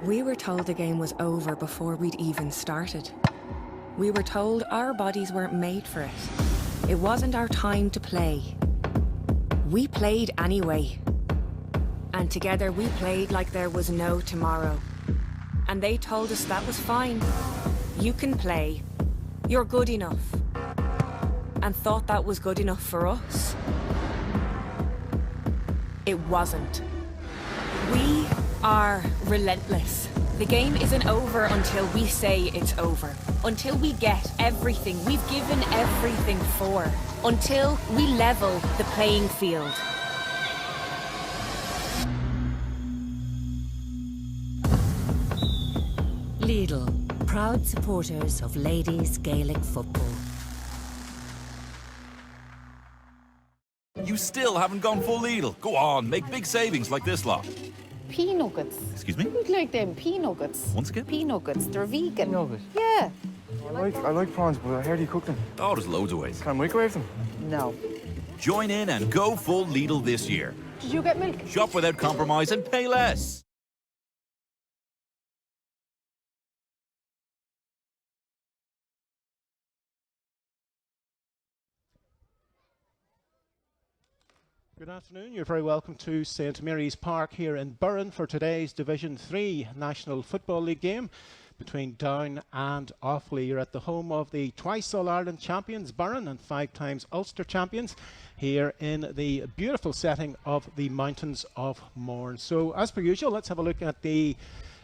We were told the game was over before we'd even started. We were told our bodies weren't made for it. It wasn't our time to play. We played anyway. And together we played like there was no tomorrow. And they told us that was fine. You can play. You're good enough. And thought that was good enough for us. It wasn't. We are relentless. The game isn't over until we say it's over. Until we get everything we've given everything for. Until we level the playing field. Lidl, proud supporters of ladies Gaelic football. You still haven't gone full Lidl. Go on, make big savings like this lot. Pea nuggets. Excuse me? You'd like them pea nuggets. Once again? Pea nuggets. They're vegan. Nugget? Yeah. I like prawns, but how do you cook them? Oh, there's loads of ways. Can I microwave them? No. Join in and go full Lidl this year. Did you get milk? Shop without compromise and pay less. Good afternoon. You're very welcome to St Mary's Park here in Burren for today's Division 3 National Football League game between Down and Offaly. You're at the home of the twice All-Ireland champions Burren and 5 times Ulster champions here in the beautiful setting of the Mountains of Mourne. So as per usual, let's have a look at the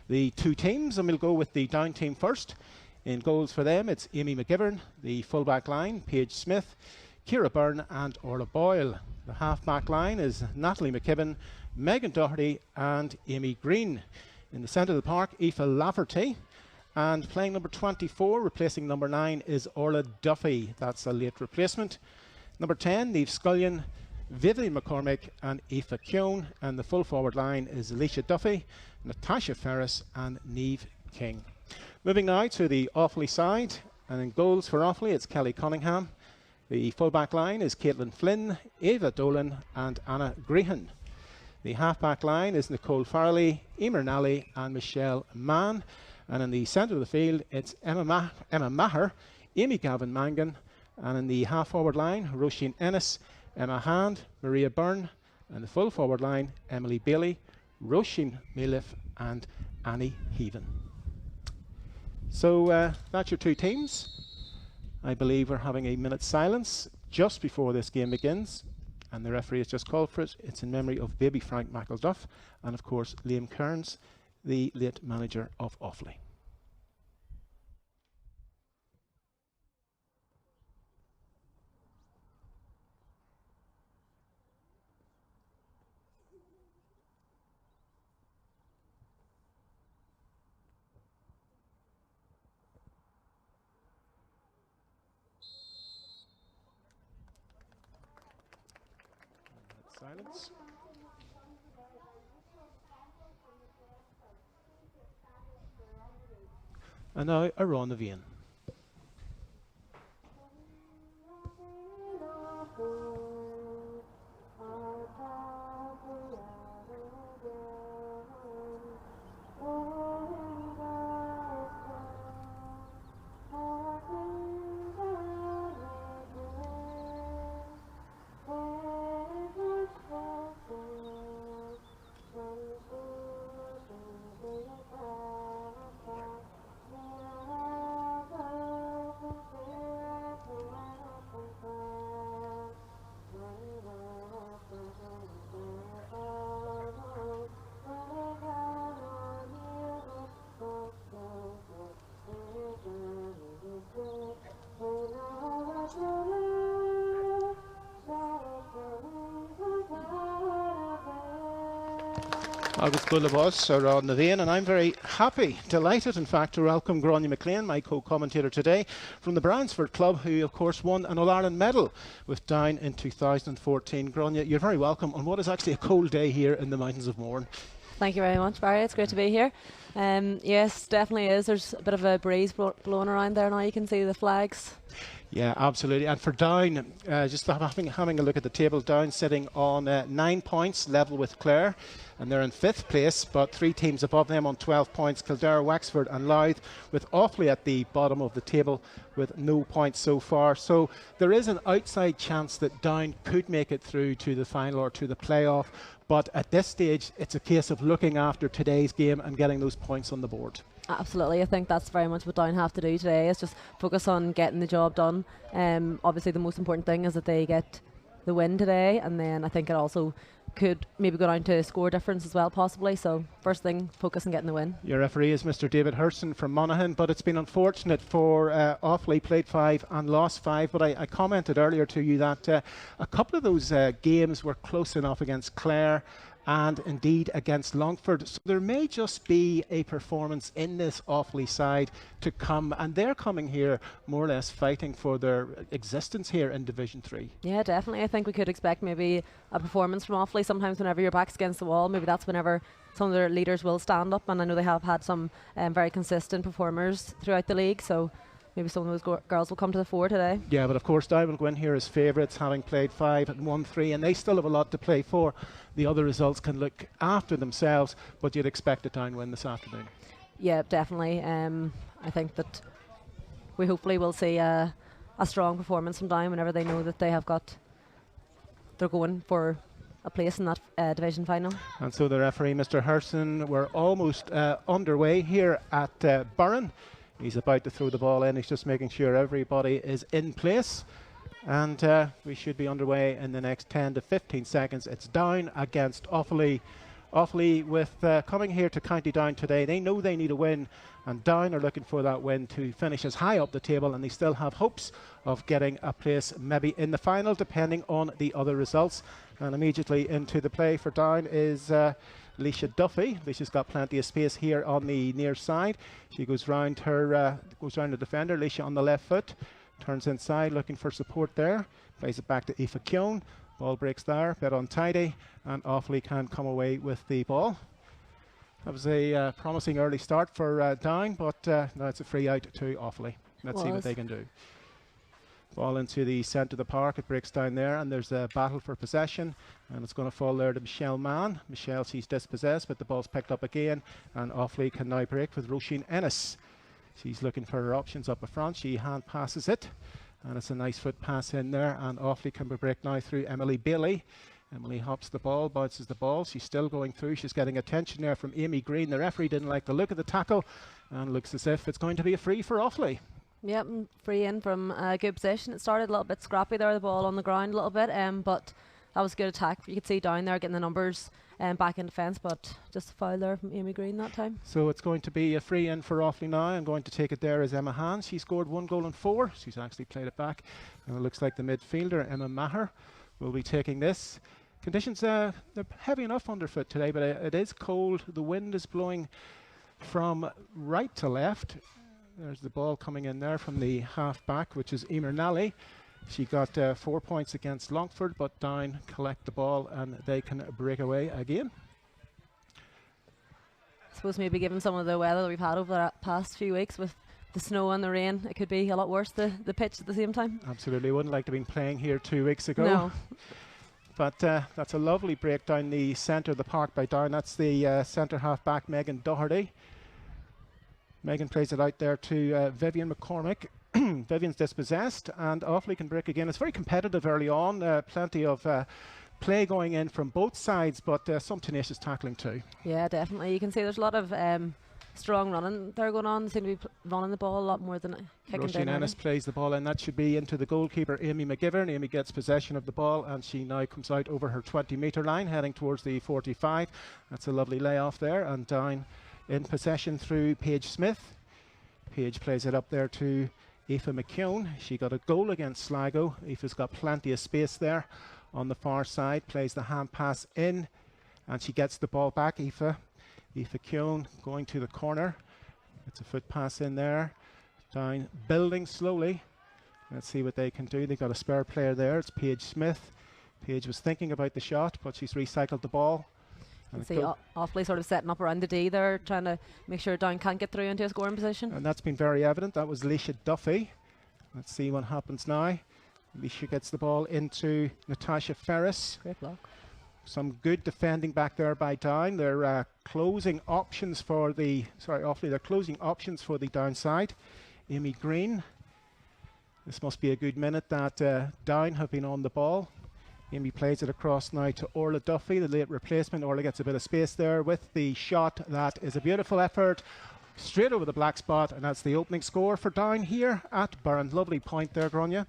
two teams, and we'll go with the Down team first. In goals for them, it's Amy McGivern. The full-back line, Paige Smith, Ciara Byrne and Orla Boyle. The half-back line is Natalie McKibben, Megan Doherty and Amy Green. In the centre of the park, Aoife Lafferty. And playing number 24, replacing number 9, is Orla Duffy. That's a late replacement. Number 10, Niamh Scullion, Vivian McCormick and Aoife Keown. And the full forward line is Alicia Duffy, Natasha Ferris and Niamh King. Moving now to the Offaly side. And in goals for Offaly, it's Kelly Cunningham. The full-back line is Caitlin Flynn, Ava Dolan and Anna Grehan. The half-back line is Nicole Farrelly, Emer Nally and Michelle Mann. And in the centre of the field, it's Emma Maher, Amy Gavin Mangan. And in the half-forward line, Roisin Ennis, Emma Hand, Maria Byrne. And the full-forward line, Emily Bailey, Roisin Miliff and Annie Heaven. So that's your two teams. I believe we're having a minute's silence just before this game begins, and the referee has just called for it. It's in memory of baby Frank McElduff and, of course, Liam Kearns, the late manager of Offaly. Silence. And now Aron the Vian. Agus Bullabos around the vein, and I'm very happy, delighted in fact, to welcome Gráinne McLean, my co-commentator today, from the Bransford Club, who of course won an All-Ireland medal with Down in 2014. Gráinne, you're very welcome on what is actually a cold day here in the Mountains of Mourne. Thank you very much, Barry. It's great to be here. Yes, definitely is. There's a bit of a breeze blowing around there now. You can see the flags. Yeah, absolutely. And for Down, just having a look at the table, Down sitting on 9 points, level with Clare, and they're in 5th place, but 3 teams above them on 12 points, Kildare, Wexford and Louth, with Offaly at the bottom of the table with no points so far. So there is an outside chance that Down could make it through to the final or to the playoff, but at this stage it's a case of looking after today's game and getting those points on the board. Absolutely, I think that's very much what Down have to do today, is just focus on getting the job done. Obviously the most important thing is that they get the win today, and then I think it also could maybe go down to score difference as well, possibly. So first thing, focus on getting the win. Your referee is Mr. David Hurson from Monaghan, but it's been unfortunate for Offaly. Played 5 and lost 5, but I commented earlier to you that a couple of those games were close enough against Clare and indeed against Longford. So there may just be a performance in this Offaly side to come, and they're coming here more or less fighting for their existence here in Division 3. Yeah, definitely. I think we could expect maybe a performance from Offaly. Sometimes whenever your back's against the wall, maybe that's whenever some of their leaders will stand up, and I know they have had some very consistent performers throughout the league, so maybe some of those girls will come to the fore today. Yeah, but of course Diamond Gwyn here is favourites, having played 5 and won 3, and they still have a lot to play for. The other results can look after themselves, but you'd expect a Down win this afternoon. Yeah, definitely. I think that we hopefully will see a strong performance from Down whenever they know that they're going for a place in that division final. And so the referee, Mr. Hurson, we're almost underway here at Burren. He's about to throw the ball in. He's just making sure everybody is in place. And we should be underway in the next 10 to 15 seconds. It's Down against Offaly. Offaly with coming here to County Down today. They know they need a win, and Down are looking for that win to finish as high up the table, and they still have hopes of getting a place maybe in the final, depending on the other results. And immediately into the play for Down is Leisha Duffy. Leisha's got plenty of space here on the near side. She goes round the defender. Leisha on the left foot, turns inside looking for support there, plays it back to Aoife Keown. Ball breaks there, bit untidy, and Offaly can come away with the ball. That was a promising early start for Down, but now it's a free out to Offaly. Let's see what they can do. Ball into the centre of the park, it breaks down there, and there's a battle for possession, and it's going to fall there to Michelle Mann. Michelle, she's dispossessed, but the ball's picked up again, and Offaly can now break with Roisin Ennis. She's looking for her options up the front. She hand passes it, and it's a nice foot pass in there, and Offaly can break now through Emily Bailey. Emily hops the ball, bounces the ball. She's still going through. She's getting attention there from Amy Green. The referee didn't like the look of the tackle, and looks as if it's going to be a free for Offaly. Yep, free in from a good position. It started a little bit scrappy there, the ball on the ground a little bit, but that was a good attack. You could see Down there getting the numbers back in defence, but just a foul there from Amy Green that time. So it's going to be a free in for Offaly now. I'm going to take it there as Emma Hans. She scored 1 goal and 4. She's actually played it back, and it looks like the midfielder Emma Maher will be taking this. Conditions, they're heavy enough underfoot today, but it is cold. The wind is blowing from right to left. There's the ball coming in there from the half-back, which is Emer Nally. She got 4 points against Longford, but Down collect the ball and they can break away again. I suppose maybe given some of the weather that we've had over the past few weeks with the snow and the rain, it could be a lot worse, the pitch at the same time. Absolutely. Wouldn't like to have been playing here 2 weeks ago. No. But that's a lovely break down the centre of the park by Down. That's the centre half-back, Megan Doherty. Megan plays it out there to Vivian McCormick. Vivian's dispossessed, and Offaly can break again. It's very competitive early on. Plenty of play going in from both sides, but some tenacious tackling too. Yeah, definitely. You can see there's a lot of strong running there going on. They seem to be running the ball a lot more than kicking down. Roisin Ennis plays the ball in. That should be into the goalkeeper, Amy McGivern. Amy gets possession of the ball, and she now comes out over her 20-metre line, heading towards the 45. That's a lovely layoff there, and Down in possession through Paige Smith. Paige plays it up there to Aoife McKeown. She got a goal against Sligo. Aoife's got plenty of space there on the far side. Plays the hand pass in, and she gets the ball back. Aoife Keown going to the corner. It's a foot pass in there. Down building slowly. Let's see what they can do. They've got a spare player there. It's Paige Smith. Paige was thinking about the shot, but she's recycled the ball. You see Offaly sort of setting up around the D there, trying to make sure Down can't get through into a scoring position. And that's been very evident. That was Leisha Duffy. Let's see what happens now. Leisha gets the ball into Natasha Ferris. Great block. Some good defending back there by Down. They're closing options for the Offaly. They're closing options for the downside. Amy Green. This must be a good minute that Down have been on the ball. Amy plays it across now to Orla Duffy, the late replacement. Orla gets a bit of space there with the shot. That is a beautiful effort. Straight over the black spot, and that's the opening score for Down here at Burren. Lovely point there, Grania.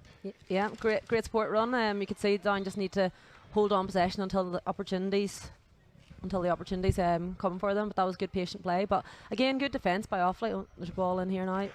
Yeah, great sport run. You could see Down just need to hold on possession until the opportunities come for them. But that was good patient play. But again, good defence by Offaly. Oh, there's a ball in here now.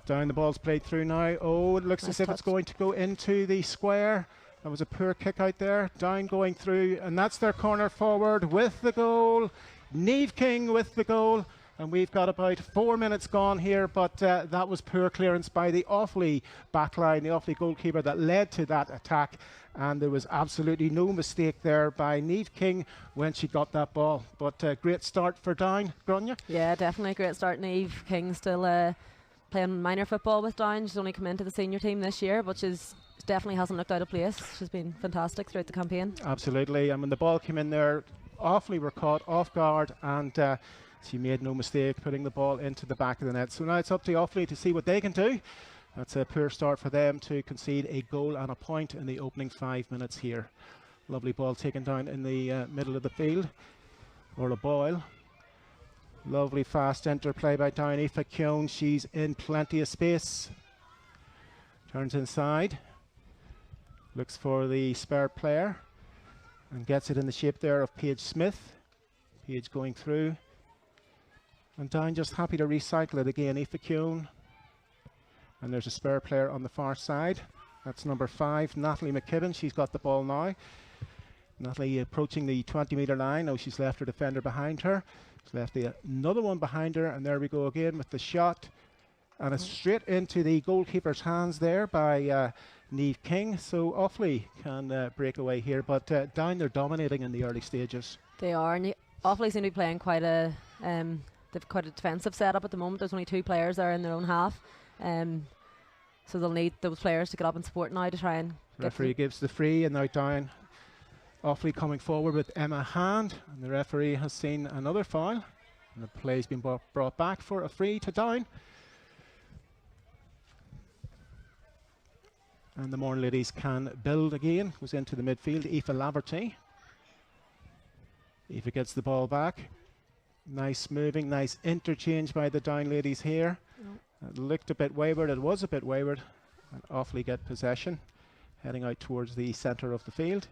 Down, the ball's played through now. Oh, it looks Nice as if touch. it's going to go into the square. That was a poor kick out there. Down going through, and that's their corner forward with the goal. Niamh King with the goal. And we've got about 4 minutes gone here, but that was poor clearance by the Offaly backline, the Offaly goalkeeper that led to that attack. And there was absolutely no mistake there by Niamh King when she got that ball. But great start for Down, Grania. Yeah, definitely a great start. Niamh King still playing minor football with Down. She's only come into the senior team this year, but she's definitely hasn't looked out of place. She's been fantastic throughout the campaign. Absolutely. And when the ball came in there, Offaly were caught off guard, and she made no mistake putting the ball into the back of the net. So now it's up to Offaly to see what they can do. That's a poor start for them to concede a goal and a point in the opening 5 minutes here. Lovely ball taken down in the middle of the field. Orla Boyle. Lovely fast interplay by Down. Aoife Keown, she's in plenty of space. Turns inside. Looks for the spare player and gets it in the shape there of Paige Smith. Paige going through. And Down just happy to recycle it again. Aoife Keown. And there's a spare player on the far side. That's number 5, Natalie McKibben. She's got the ball now. Natalie approaching the 20-metre line. Oh, she's left her defender behind her. She's left another one behind her. And there we go again with the shot. And it's straight into the goalkeeper's hands there by Niamh King. So Offaly can break away here. But Down, they're dominating in the early stages. They are. And Offaly seem to be playing quite a defensive setup at the moment. There's only 2 players there in their own half. So they'll need those players to get up and support now to try and Referee gives the free, and now Down. Offaly coming forward with Emma Hand, and the referee has seen another foul, and the play's been brought back for a free to Down. And the Mourne ladies can build again. Goes into the midfield. Aoife Laverty. Aoife gets the ball back. Nice moving, nice interchange by the Down ladies here. It looked a bit wayward. It was a bit wayward. And Offaly get possession, heading out towards the centre of the field.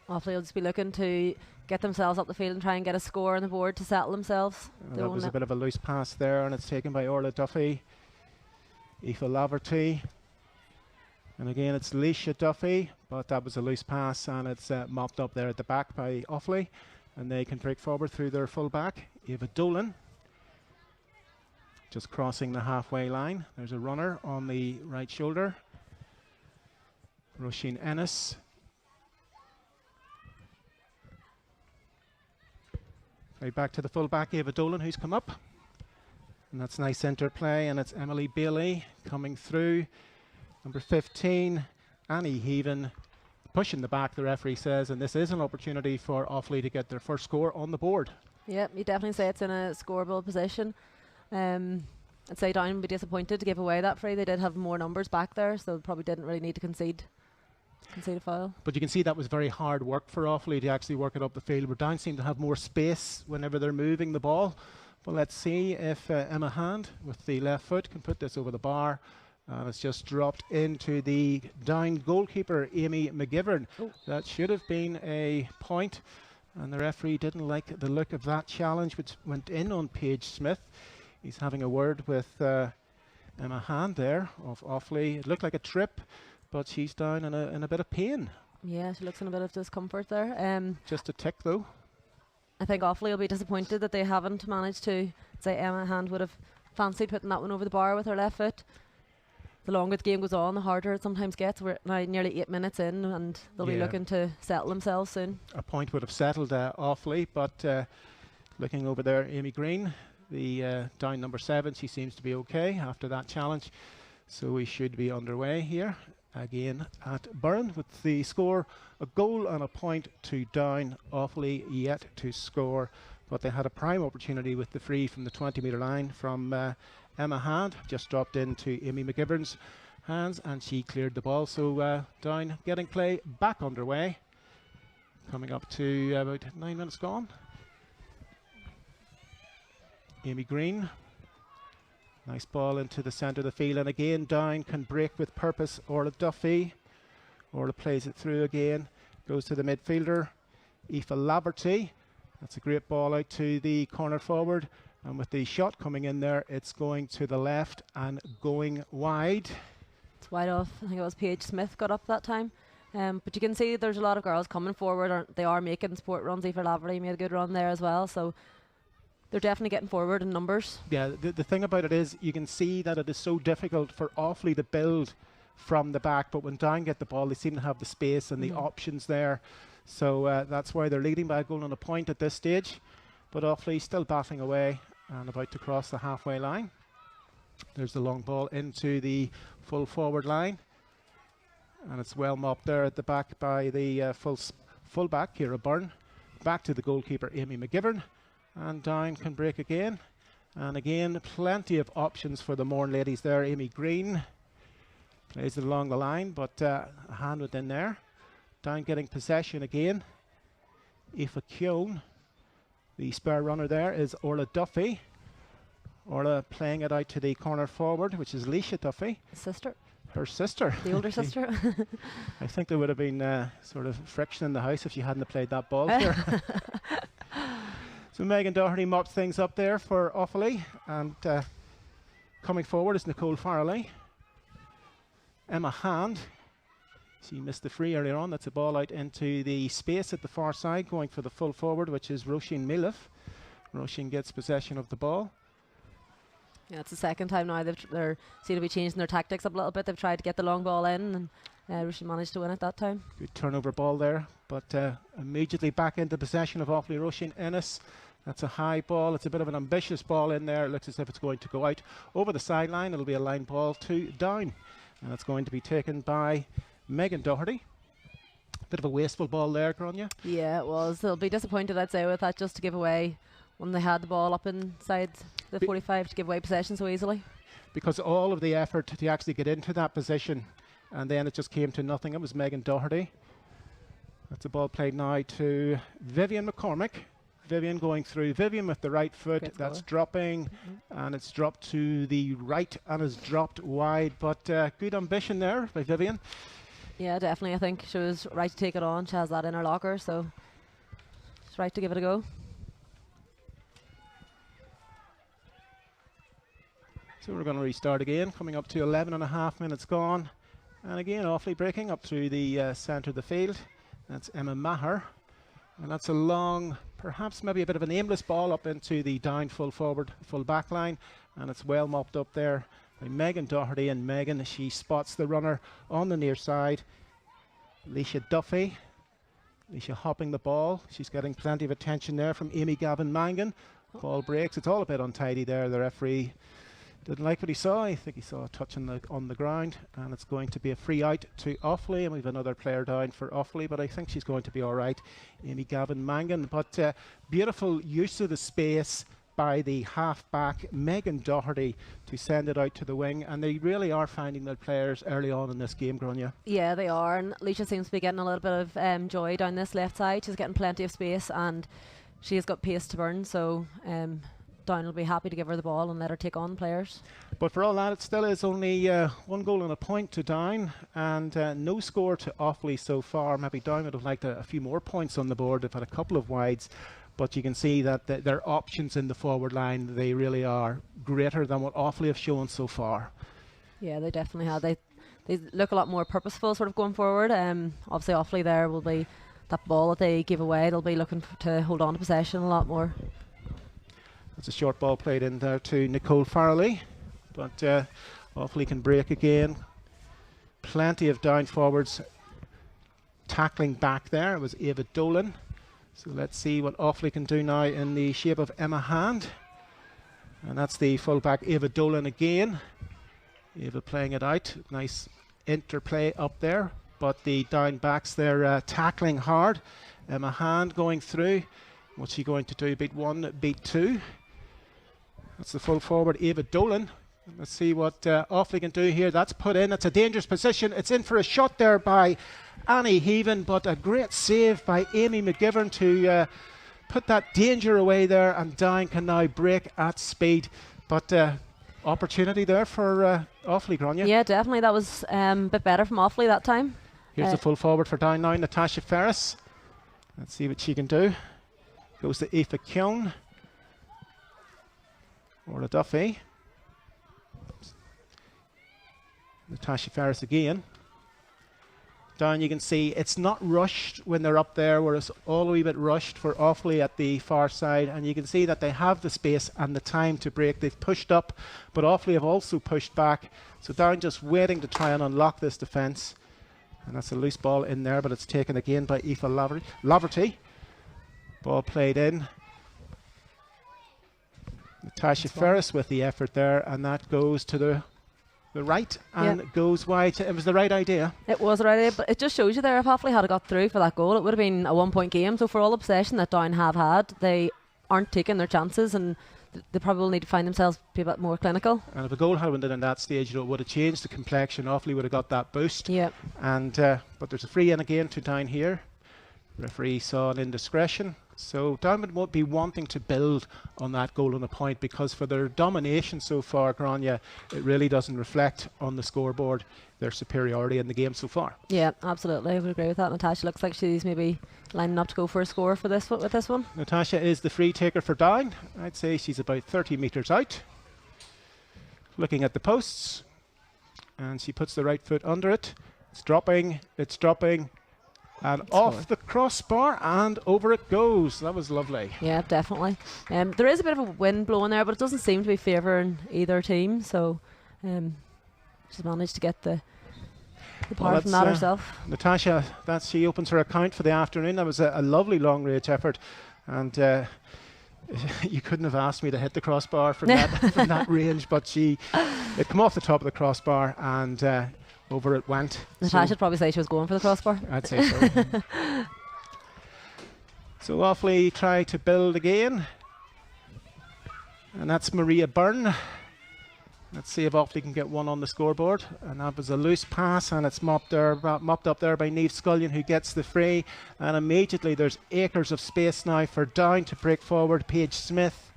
Offaly will just be looking to get themselves up the field and try and get a score on the board to settle themselves. That was a bit of a loose pass there, and it's taken by Orla Duffy. Aoife Laverty. And again, it's Leisha Duffy, but that was a loose pass, and it's mopped up there at the back by Offaly. And they can break forward through their full back. Eva Dolan. Just crossing the halfway line. There's a runner on the right shoulder. Roisin Ennis. Right back to the full back, Eva Dolan, who's come up. And that's nice interplay, and it's Emily Bailey coming through. Number 15, Annie Heaven, pushing the back, the referee says, and this is an opportunity for Offaly to get their first score on the board. Yep, you definitely say it's in a scoreable position. I'd say Down would be disappointed to give away that free. They did have more numbers back there, so probably didn't really need to concede a foul. But you can see that was very hard work for Offaly to actually work it up the field. Where Down seem to have more space whenever they're moving the ball. But let's see if Emma Hand with the left foot can put this over the bar. And it's just dropped into the Down goalkeeper, Amy McGivern. Oh. That should have been a point. And the referee didn't like the look of that challenge, which went in on Paige Smith. He's having a word with Emma Hand there of Offaly. It looked like a trip, but she's down in a bit of pain. Yeah, she looks in a bit of discomfort there. Just a tick, though. I think Offaly will be disappointed that they haven't managed to. Say Emma Hand would have fancied putting that one over the bar with her left foot. the longer the game goes on, the harder it sometimes gets. We're now nearly 8 minutes in, and they'll be looking to settle themselves soon. A point would have settled Offaly, but looking over there, Amy Green, the down number 7, she seems to be okay after that challenge. So we should be underway here again at Burren with the score a goal and a point to Down. Offaly yet to score, but they had a prime opportunity with the free from the 20-metre line from Emma Hand, just dropped into Amy McGivern's hands and she cleared the ball. So Down getting play back underway, coming up to about 9 minutes gone. Amy Green, nice ball into the centre of the field, and again Down can break with purpose. Orla Duffy, Orla plays it through again, goes to the midfielder Aoife Laverty. That's a great ball out to the corner forward, and with the shot coming in there, it's going to the left and going wide. It's wide off. I think it was Paige Smith got up that time. But you can see there's a lot of girls coming forward. They are making sport runs. Aoife Laverty made a good run there as well. So they're definitely getting forward in numbers. Yeah, the thing about it is you can see that it is so difficult for Offaly to build from the back, but when Down get the ball, they seem to have the space and the options there. So that's why they're leading by a goal and a point at this stage. But Offaly still battling away and about to cross the halfway line. There's the long ball into the full forward line, and it's well mopped there at the back by the full back, Ciara Byrne. Back to the goalkeeper, Amy McGivern. And Down can break again. And again, plenty of options for the Mourne ladies there. Amy Green plays it along the line, but a hand within there. Down getting possession again. Aoife Keown. The spare runner there is Orla Duffy. Orla playing it out to the corner forward, which is Leisha Duffy. Sister. Her sister. The older sister. I think there would have been sort of friction in the house if she hadn't have played that ball here. So Megan Doherty mopped things up there for Offaly, and coming forward is Nicole Farrelly. Emma Hand, she missed the free earlier on. That's a ball out into the space at the far side, going for the full forward, which is Roisin Milif. Roisin gets possession of the ball. Yeah, it's the second time now they seem to be changing their tactics up a little bit. They've tried to get the long ball in, and Roisin managed to win it that time. Good turnover ball there, but immediately back into possession of Offaly. Roisin Ennis. That's a high ball. It's a bit of an ambitious ball in there. It looks as if it's going to go out over the sideline. It'll be a line ball to Down, and it's going to be taken by Megan Doherty. Bit of a wasteful ball there, Grania. Yeah, it was. They'll be disappointed, I'd say, with that, just to give away when they had the ball up inside the 45 to give away possession so easily. Because all of the effort to actually get into that position, and then it just came to nothing. It was Megan Doherty. That's a ball played now to Vivian McCormick. Vivian going through. Vivian with the right foot. That's dropping, and it's dropped to the right and is dropped wide. But good ambition there by Vivian. Yeah, definitely. I think she was right to take it on. She has that in her locker, so she's right to give it a go. So we're going to restart again, coming up to 11.5 minutes gone. And again, Offaly breaking up through the centre of the field. That's Emma Maher. And that's a long, perhaps maybe a bit of an aimless ball up into the Down full forward, full back line. And it's well mopped up there by Megan Doherty. And Megan, she spots the runner on the near side. Leisha Duffy. Leisha hopping the ball. She's getting plenty of attention there from Amy Gavin Mangan. Ball breaks. It's all a bit untidy there. The referee didn't like what he saw. I think he saw a touch on the ground, and it's going to be a free out to Offaly, and we've another player down for Offaly, but I think she's going to be all right, Amy Gavin Mangan. But beautiful use of the space by the half-back Megan Doherty to send it out to the wing, and they really are finding their players early on in this game, Grania. Yeah, they are, and Leisha seems to be getting a little bit of joy down this left side. She's getting plenty of space, and she has got pace to burn, so Down will be happy to give her the ball and let her take on players. But for all that, it still is only 1 goal and a point to Down, and no score to Offaly so far. Maybe Down would have liked a few more points on the board. They've had a couple of wides, but you can see that their options in the forward line, they really are greater than what Offaly have shown so far. Yeah, they definitely have. They look a lot more purposeful sort of going forward. Obviously Offaly there will be that ball that they give away. They'll be looking to hold on to possession a lot more. It's a short ball played in there to Nicole Farrelly, but Offaly can break again. Plenty of down forwards tackling back there. It was Ava Dolan. So let's see what Offaly can do now in the shape of Emma Hand. And that's the fullback Ava Dolan again. Ava playing it out. Nice interplay up there. But the down backs, they're tackling hard. Emma Hand going through. What's she going to do? Beat one, beat two. That's the full forward Ava Dolan. Let's see what Offaly can do here. That's put in. It's a dangerous position. It's in for a shot there by Annie Heaven, but a great save by Amy McGivern to put that danger away there, and Down can now break at speed. But opportunity there for Offaly, Grania. Yeah, definitely. That was a bit better from Offaly that time. Here's the full forward for Down now, Natasha Ferris. Let's see what she can do. Goes to Aoife Keown. Or Duffy. Natasha Ferris again. Down, you can see it's not rushed when they're up there, whereas all a wee bit rushed for Offaly at the far side, and you can see that they have the space and the time to break. They've pushed up, but Offaly have also pushed back, so Down just waiting to try and unlock this defence. And that's a loose ball in there, but it's taken again by Aoife Laverty. Ball played in. Natasha Ferris with the effort there, and that goes to the right and goes wide. It was the right idea. It was the right idea, but it just shows you there, if Offaly had got through for that goal, it would have been a 1-point game. So for all the possession that Down have had, they aren't taking their chances, and they probably will need to find themselves be a bit more clinical. And if a goal had went in that stage, it would have changed the complexion. Offaly would have got that boost. Yep. And but there's a free in again to Down here. Referee saw an indiscretion. So Down would be wanting to build on that goal and a point, because for their domination so far, Grania, it really doesn't reflect on the scoreboard their superiority in the game so far. Yeah, absolutely. I would agree with that. Natasha looks like she's maybe lining up to go for a score for this with this one. Natasha is the free taker for Down. I'd say she's about 30 metres out. Looking at the posts, and she puts the right foot under it. It's dropping. And off the crossbar and over it goes. That was lovely. Yeah, definitely. There is a bit of a wind blowing there, but it doesn't seem to be favouring either team. So she's managed to get the power from that herself. Natasha, she opens her account for the afternoon. That was a lovely long range effort, and you couldn't have asked me to hit the crossbar from that range, but it came off the top of the crossbar and over it went. Natasha would probably say she was going for the crossbar. I'd say so. So Offaly try to build again. And that's Maria Byrne. Let's see if Offaly can get one on the scoreboard. And that was a loose pass, and it's mopped up there by Niamh Scullion, who gets the free. And immediately there's acres of space now for Down to break forward. Paige Smith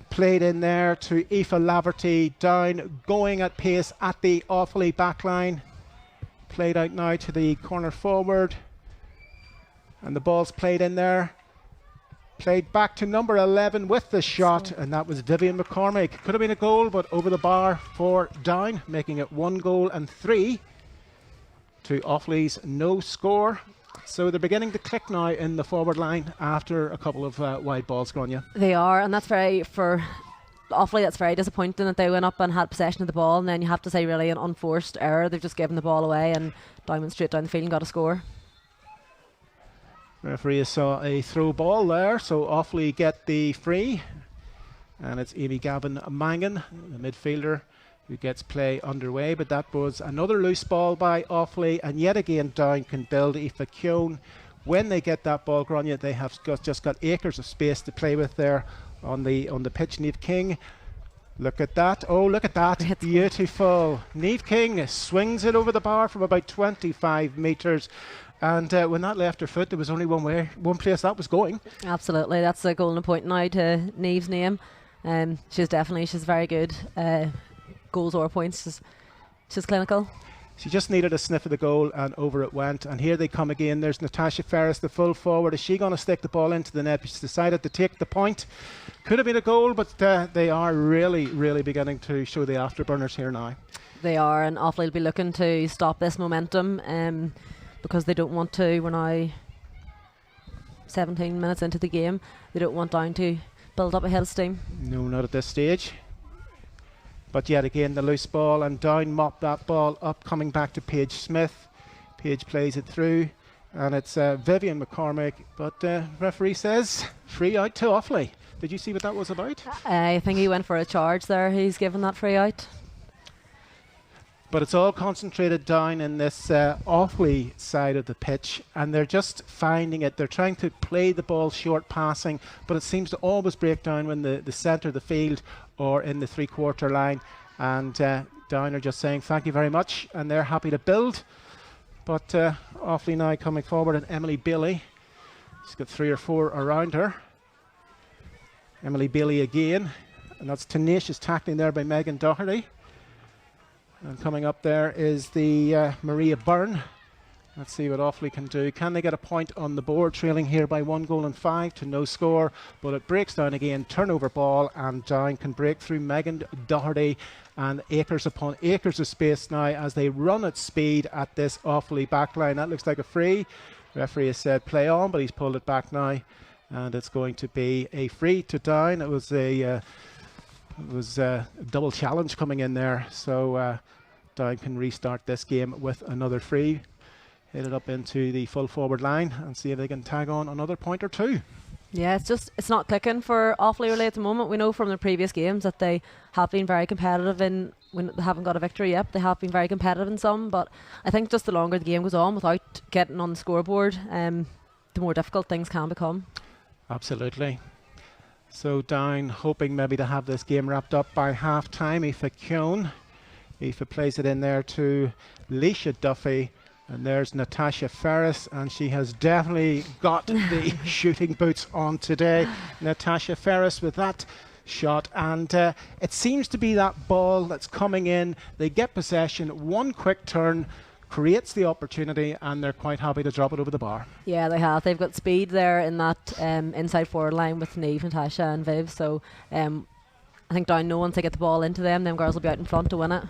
played in there to Aoife Laverty. Down going at pace at the Offaly backline. Played out now to the corner forward. And the ball's played in there. Played back to number 11 with the shot, and that was Vivian McCormick. Could have been a goal, but over the bar for Down, making it 1 goal and 3 to Offaly's no score. So they're beginning to click now in the forward line after a couple of wide balls, Grania. They are, and that's for Offaly, that's very disappointing that they went up and had possession of the ball, and then you have to say really an unforced error. They've just given the ball away, and Down went straight down the field and got a score. Referee saw a throw ball there, so Offaly get the free, and it's Amy Gavin Mangan, the midfielder, who gets play underway. But that was another loose ball by Offaly, and yet again Down can build. Aoife Keown, when they get that ball, Grania, they have just got acres of space to play with there on the pitch. Niamh King, look at that! Oh, look at that! Beautiful. Niamh King swings it over the bar from about 25 metres. And when that left her foot, there was only one place that was going. Absolutely, that's a golden point now to Niamh's name. She's very good. Goals or points, she's clinical. She just needed a sniff of the goal, and over it went. And here they come again. There's Natasha Ferris, the full forward. Is she going to stick the ball into the net? She's decided to take the point. Could have been a goal, but they are really, really beginning to show the afterburners here now. They are, and Offaly will be looking to stop this momentum. Because they don't want to, we're now 17 minutes into the game, they don't want Down to build up a head of steam. No, not at this stage. But yet again the loose ball, and Down mop that ball up, coming back to Paige Smith. Paige plays it through, and it's Vivian McCormick, but referee says free out to Offaly. Did you see what that was about? I think he went for a charge there. He's given that free out. But it's all concentrated down in this Offaly side of the pitch, and they're just finding it. They're trying to play the ball short passing, but it seems to always break down when the centre of the field or in the three-quarter line. And Down are just saying thank you very much, and they're happy to build. But Offaly now coming forward, and Emily Bailey. She's got 3 or 4 around her. Emily Bailey again, and that's tenacious tackling there by Megan Doherty. And coming up there is the Maria Byrne. Let's see what Offaly can do. Can they get a point on the board, trailing here by 1-5 to no score? But it breaks down again, turnover ball, and Down can break through Megan Doherty, and acres upon acres of space now as they run at speed at this Offaly backline. That looks like a free. Referee has said play on, but he's pulled it back now, and it's going to be a free to Down. It was a double challenge coming in there, so Down can restart this game with another free. Hit it up into the full forward line and see if they can tag on another point or two. Yeah, it's not clicking for Offaly really at the moment. We know from the previous games that they have been very competitive in, when they haven't got a victory yet. They have been very competitive in some, but I think just the longer the game goes on without getting on the scoreboard, the more difficult things can become. Absolutely. So Down hoping maybe to have this game wrapped up by half time. Aoife Keown. Aoife plays it in there to Leisha Duffy. And there's Natasha Ferris, and she has definitely got the shooting boots on today. Natasha Ferris with that shot, and it seems to be that ball that's coming in. They get possession, one quick turn creates the opportunity, and they're quite happy to drop it over the bar. Yeah, they have. They've got speed there in that inside forward line with Niamh, Natasha and Viv. So I think Down know once they get the ball into them girls will be out in front to win it.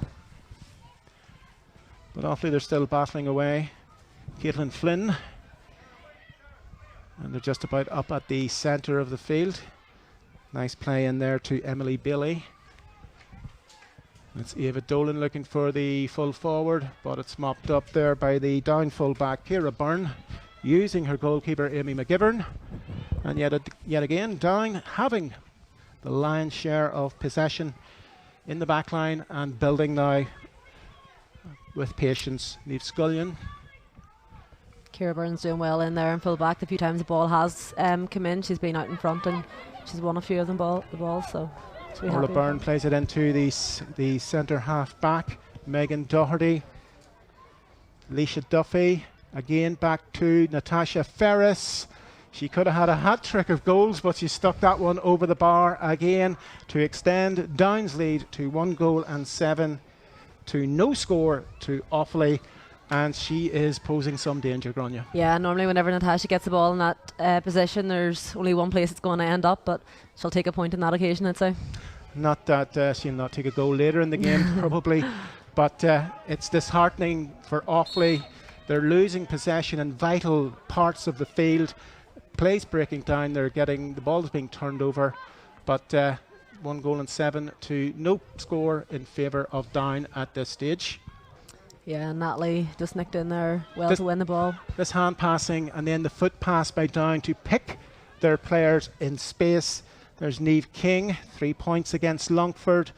But Offaly, they're still battling away. Caitlin Flynn. And they're just about up at the centre of the field. Nice play in there to Emily Bailey. It's Ava Dolan looking for the full forward, but it's mopped up there by the Down full back, Ciara Byrne, using her goalkeeper, Amy McGivern. And yet again, Down having the lion's share of possession in the back line and building now with patience. Niamh Scullion. Ciara Byrne's doing well in there and full back. The few times the ball has come in, she's been out in front and she's won a few of the balls. So Orla Byrne plays it into the centre half back. Megan Doherty. Leisha Duffy. Again back to Natasha Ferris. She could have had a hat trick of goals, but she stuck that one over the bar again to extend Down's lead to 1-7 to no score to Offaly, and she is posing some danger, Grania. Yeah, normally whenever Natasha gets the ball in that position, there's only one place it's going to end up, but she'll take a point on that occasion, I'd say. Not that she'll not take a goal later in the game, probably, but it's disheartening for Offaly. They're losing possession in vital parts of the field. Plays breaking down, they're getting, the ball is being turned over, but 1-7 to no score in favour of Down at this stage. Yeah, Natalie just nicked in there well to win the ball. This hand passing and then the foot pass by Down to pick their players in space. There's Niamh King, 3 points against Longford.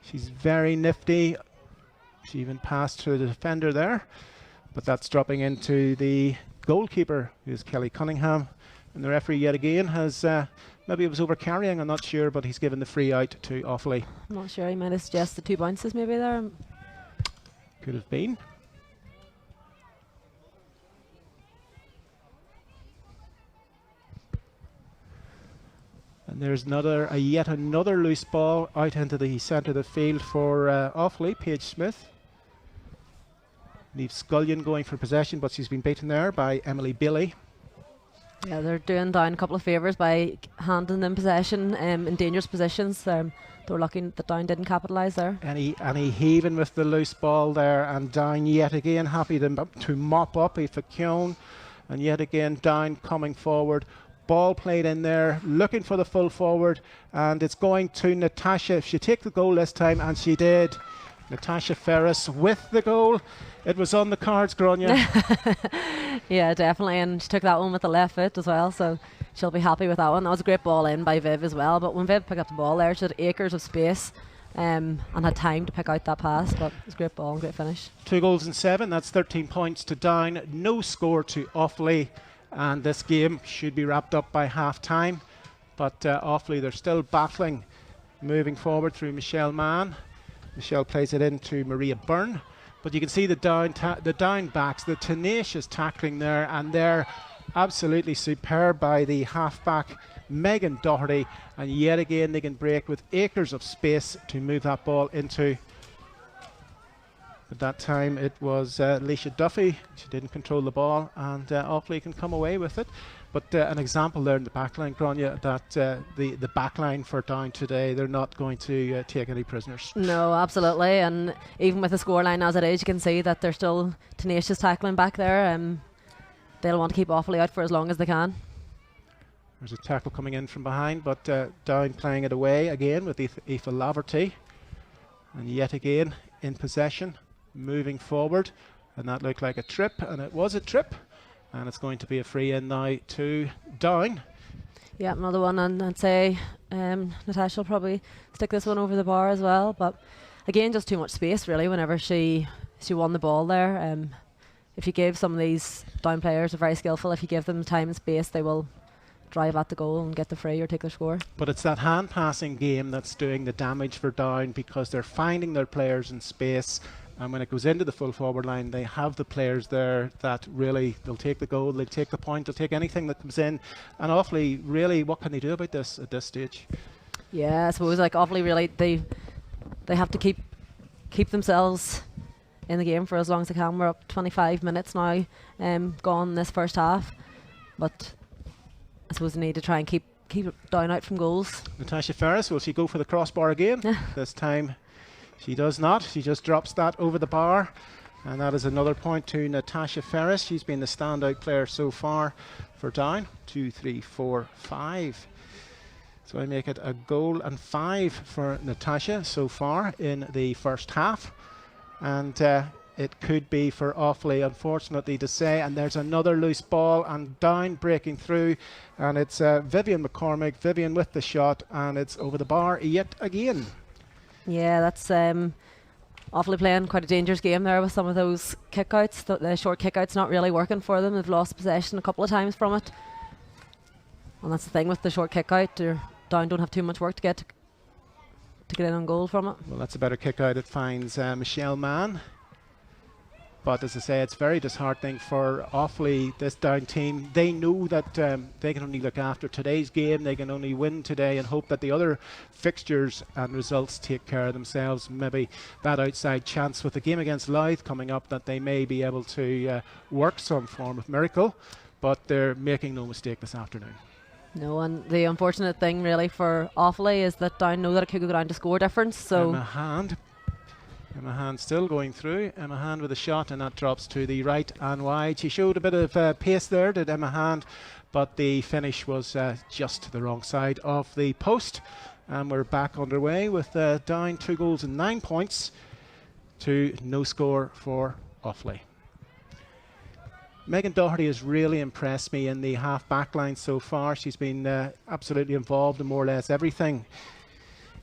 She's very nifty. She even passed to the defender there, but that's dropping into the goalkeeper, who's Kelly Cunningham. And the referee yet again has, maybe it was over carrying, I'm not sure, but he's given the free out to Offaly. I'm not sure, he might have suggested 2 bounces maybe there. Could have been. And there's yet another loose ball out into the centre of the field for Offaly, Paige Smith. Niamh Scullion going for possession, but she's been beaten there by Emily Bailey. Yeah, they're doing Down a couple of favours by handing them possession in dangerous positions. They were lucky that Down didn't capitalise there. Any heaving with the loose ball there, and Down yet again happy to mop up Aoife Keown, and yet again Down coming forward, Ball played in there, looking for the full forward, and it's going to Natasha. She take the goal this time, and she did. Natasha Ferris with the goal. It was on the cards, Grania. Yeah, definitely, and she took that one with the left foot as well, so she'll be happy with that one. That was a great ball in by Viv as well, but when Viv picked up the ball there, she had acres of space and had time to pick out that pass, but it was a great ball and great finish. 2 goals and 7, that's 13 points to Down. No score to Offaly, and this game should be wrapped up by half-time. But Offaly, they're still battling, moving forward through Michelle Mann. Michelle plays it into Maria Byrne. But you can see the down backs, the tenacious tackling there, and they're absolutely superb by the half-back Megan Doherty. And yet again, they can break with acres of space to move that ball into. At that time, it was Leisha Duffy. She didn't control the ball, and Offaly can come away with it. But an example there in the backline, Grania, that the backline for Down today, they're not going to take any prisoners. No, absolutely. And even with the scoreline as it is, you can see that they're still tenacious tackling back there. They'll want to keep Offaly out for as long as they can. There's a tackle coming in from behind, but Down playing it away again with Aoife Laverty. And yet again in possession, moving forward. And that looked like a trip, and it was a trip. And it's going to be a free in now to Down. Yeah, another one, and I'd say Natasha will probably stick this one over the bar as well. But again, just too much space really whenever she won the ball there. If you give some of these Down players, are very skillful, if you give them time and space, they will drive at the goal and get the free or take their score. But it's that hand passing game that's doing the damage for Down, because they're finding their players in space. And when it goes into the full forward line, they have the players there that really, they'll take the goal, they'll take the point, they'll take anything that comes in. And Offaly, really, what can they do about this at this stage? Yeah, I suppose like Offaly really, they have to keep themselves in the game for as long as they can. We're up 25 minutes now, gone this first half. But I suppose they need to try and keep Down out from goals. Natasha Ferris, will she go for the crossbar again? This time she does not. She just drops that over the bar. And that is another point to Natasha Ferris. She's been the standout player so far for Down. 2, 3, 4, 5. So I make it a goal and 5 for Natasha so far in the first half. And it could be for Offaly, unfortunately to say. And there's another loose ball, and Down breaking through. And it's Vivian McCormick. Vivian with the shot, and it's over the bar yet again. Yeah, that's Offaly playing quite a dangerous game there with some of those kickouts. The short kickouts not really working for them. They've lost possession a couple of times from it. And that's the thing with the short kickout. Down don't have too much work to get in on goal from it. Well, that's a better kick out. It finds Michelle Mann. But as I say, it's very disheartening for Offaly, this Down team. They know that they can only look after today's game. They can only win today and hope that the other fixtures and results take care of themselves. Maybe that outside chance with the game against Louth coming up, that they may be able to work some form of miracle. But they're making no mistake this afternoon. No, and the unfortunate thing really for Offaly is that Down know that it could go down to score difference. So Emma Hand still going through. Emma Hand with a shot, and that drops to the right and wide. She showed a bit of pace there, did Emma Hand, but the finish was just the wrong side of the post. And we're back underway with Down 2 goals and 9 points to no score for Offaly. Megan Doherty has really impressed me in the half-back line so far. She's been absolutely involved in more or less everything.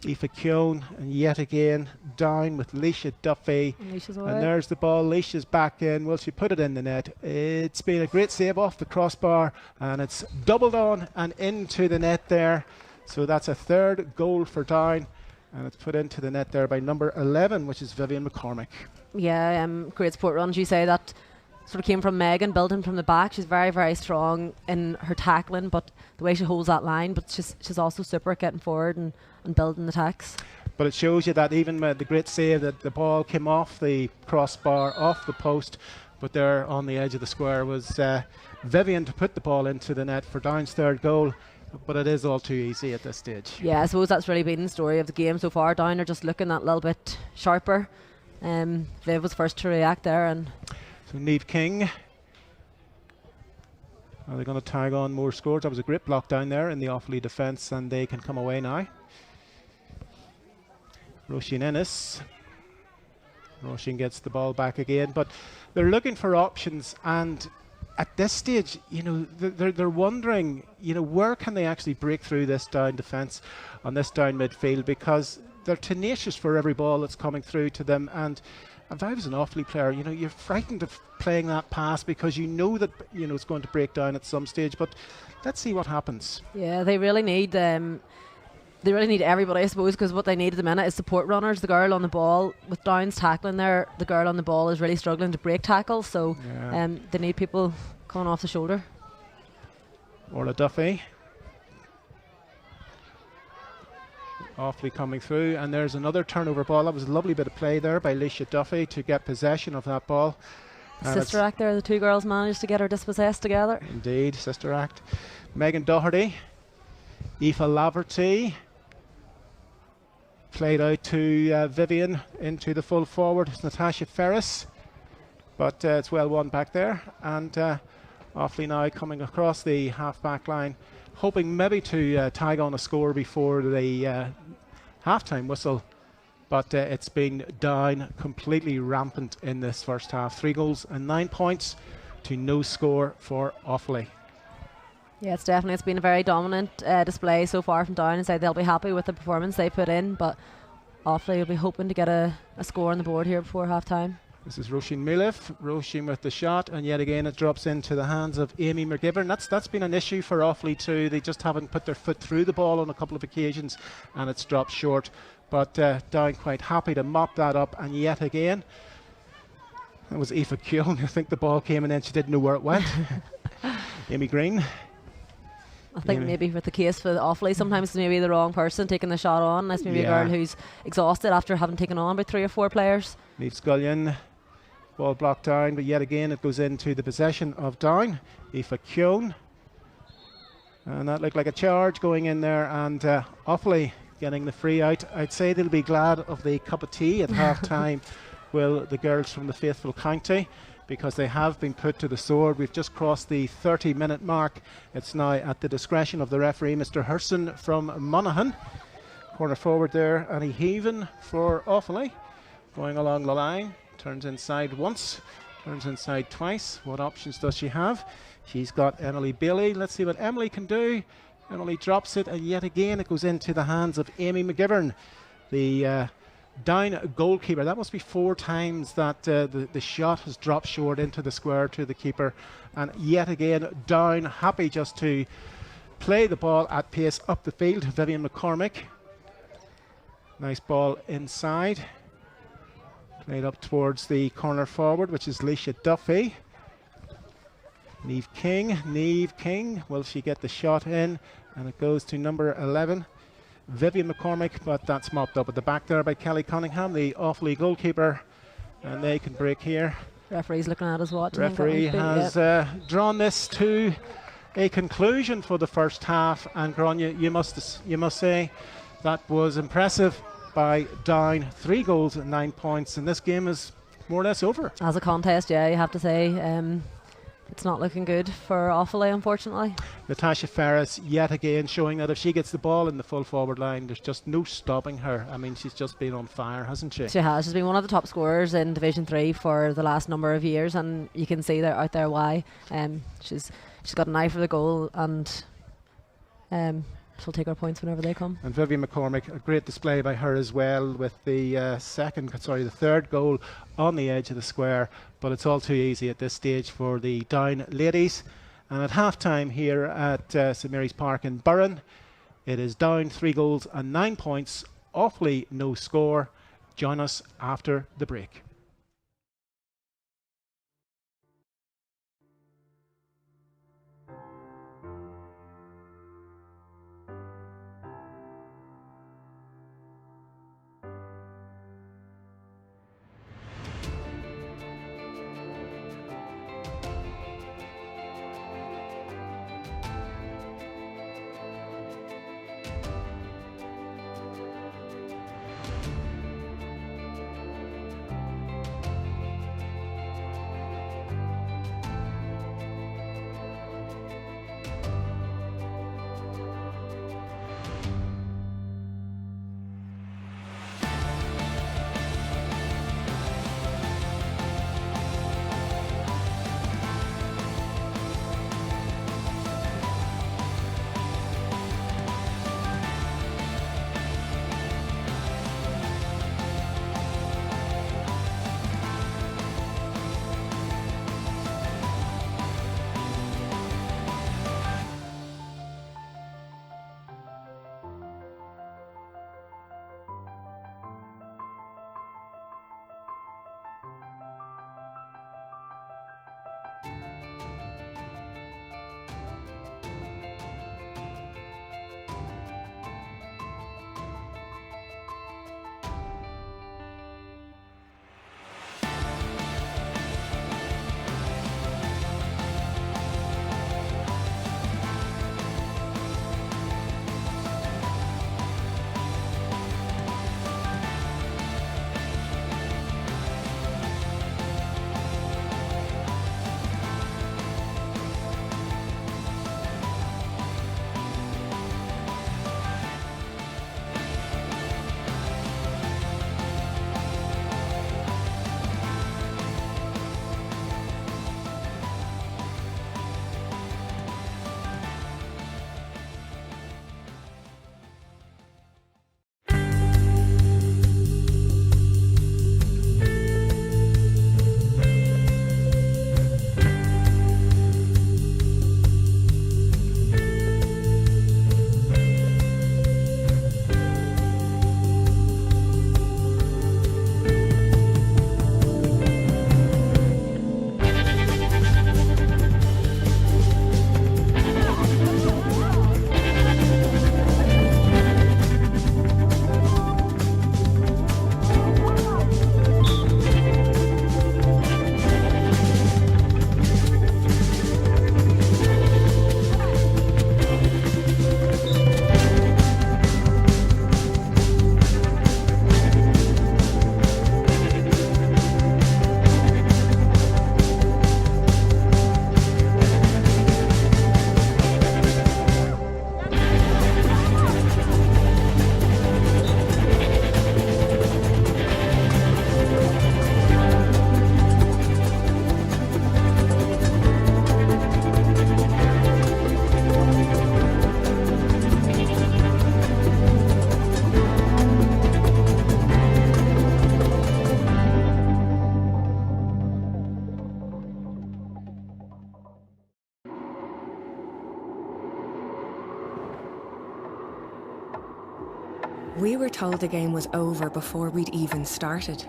Aoife Keown, and yet again Down with Leisha Duffy. And there's the ball. Leisha's back in. Will she put it in the net? It's been a great save off the crossbar, and it's doubled on and into the net there. So that's a third goal for Down, and it's put into the net there by number 11, which is Vivian McCormick. Yeah, great support run. You say that sort of came from Megan, building from the back. She's very, very strong in her tackling, but the way she holds that line, but she's also super at getting forward and building attacks. But it shows you that even with the great save, that the ball came off the crossbar, off the post, but there on the edge of the square was Vivian to put the ball into the net for Down's third goal. But it is all too easy at this stage. Yeah, I suppose that's really been the story of the game so far. Down are just looking that little bit sharper. Viv was first to react there, and so Niamh King Are they going to tag on more scores? That was a great block down there in the Offaly defence, and they can come away now. Roisin Ennis. Roisin gets the ball back again, but they're looking for options, and at this stage, you know, they're wondering, you know, where can they actually break through this down defence on this down midfield, because they're tenacious for every ball that's coming through to them. And if I was an Offaly player, you know, you're frightened of playing that pass because you know that, you know, it's going to break down at some stage. But let's see what happens. Yeah, they really need everybody, I suppose, because what they need at the minute is support runners. The girl on the ball, with Downs tackling there, the girl on the ball is really struggling to break tackles, so they need people coming off the shoulder. Orla Duffy. Offaly coming through, and there's another turnover ball. That was a lovely bit of play there by Leisha Duffy to get possession of that ball. Sister act there, the two girls managed to get her dispossessed together. Indeed, sister act. Megan Doherty, Aoife Laverty. Played out to Vivian into the full forward. It's Natasha Ferris, but it's well won back there. And Offaly now coming across the half-back line, hoping maybe to tag on a score before the half-time whistle. But it's been down completely rampant in this first half. 3 goals and 9 points to no score for Offaly. Yeah, it's been a very dominant display so far from Down, and say they'll be happy with the performance they put in, but Offaly will be hoping to get a score on the board here before half time. This is Roisin Mulif. Roisin with the shot, and yet again it drops into the hands of Amy McGivern. That's been an issue for Offaly too. They just haven't put their foot through the ball on a couple of occasions, and it's dropped short. But Down quite happy to mop that up, and yet again that was Aoife Keown. I think the ball came and then she didn't know where it went. Amy Green. I think maybe with the case for Offaly, sometimes it's maybe the wrong person taking the shot on. It's maybe a girl who's exhausted after having taken on about 3 or 4 players. Niamh Scullion, ball blocked down, but yet again it goes into the possession of Down. Aoife Keown. And that looked like a charge going in there, and Offaly getting the free out. I'd say they'll be glad of the cup of tea at half time, will the girls from the Faithful County, because they have been put to the sword. We've just crossed the 30-minute mark. It's now at the discretion of the referee, Mr. Herson from Monaghan. Corner forward there, Annie Heaven for Offaly. Going along the line, turns inside once, turns inside twice. What options does she have? She's got Emily Bailey. Let's see what Emily can do. Emily drops it, and yet again it goes into the hands of Amy McGivern, the Down goalkeeper. That must be 4 times that the shot has dropped short into the square to the keeper, and yet again Down happy just to play the ball at pace up the field. Vivian McCormick, nice ball inside, played up towards the corner forward, which is Leisha Duffy. Niamh King, will she get the shot in? And it goes to number 11, Vivian McCormick, but that's mopped up at the back there by Kelly Cunningham, the Offaly goalkeeper, and they can break here. Referee's looking at his watch. Referee has drawn this to a conclusion for the first half, and Grania, you must say that was impressive by Down. 3 goals and 9 points, and this game is more or less over. As a contest, yeah, you have to say. It's not looking good for Offaly, unfortunately. Natasha Ferris yet again showing that if she gets the ball in the full forward line, there's just no stopping her. I mean, she's just been on fire, hasn't she? She has. She's been one of the top scorers in Division 3 for the last number of years, and you can see out there why. She's got an eye for the goal, and she'll take her points whenever they come. And Vivian McCormick, a great display by her as well, with the the third goal on the edge of the square. But it's all too easy at this stage for the Down ladies. And at half time here at St Mary's Park in Burren, it is Down 3 goals and 9 points. Offaly no score. Join us after the break. We were told the game was over before we'd even started.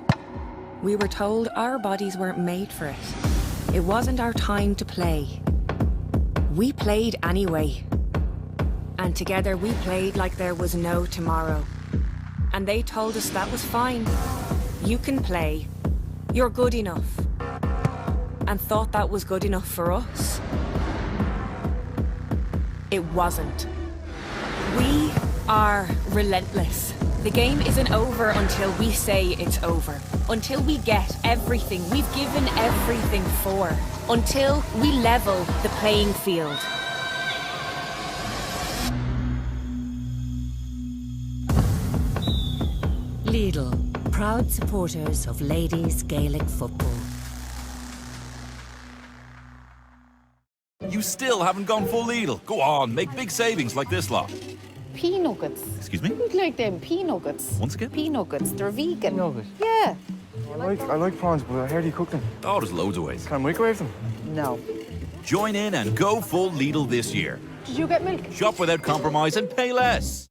We were told our bodies weren't made for it. It wasn't our time to play. We played anyway. And together we played like there was no tomorrow. And they told us that was fine. You can play. You're good enough. And thought that was good enough for us. It wasn't. We are relentless. The game isn't over until we say it's over. Until we get everything we've given everything for. Until we level the playing field. Lidl, proud supporters of ladies Gaelic football. You still haven't gone full Lidl. Go on, make big savings like this lot. Pea nuggets. Excuse me? You'd like them pea nuggets. Once again? Pea nuggets. They're vegan. Nugget? Yeah. I like prawns, but how do you cook them? Oh, there's loads of ways. Can I microwave them? No. Join in and go full Lidl this year. Did you get milk? Shop without compromise and pay less.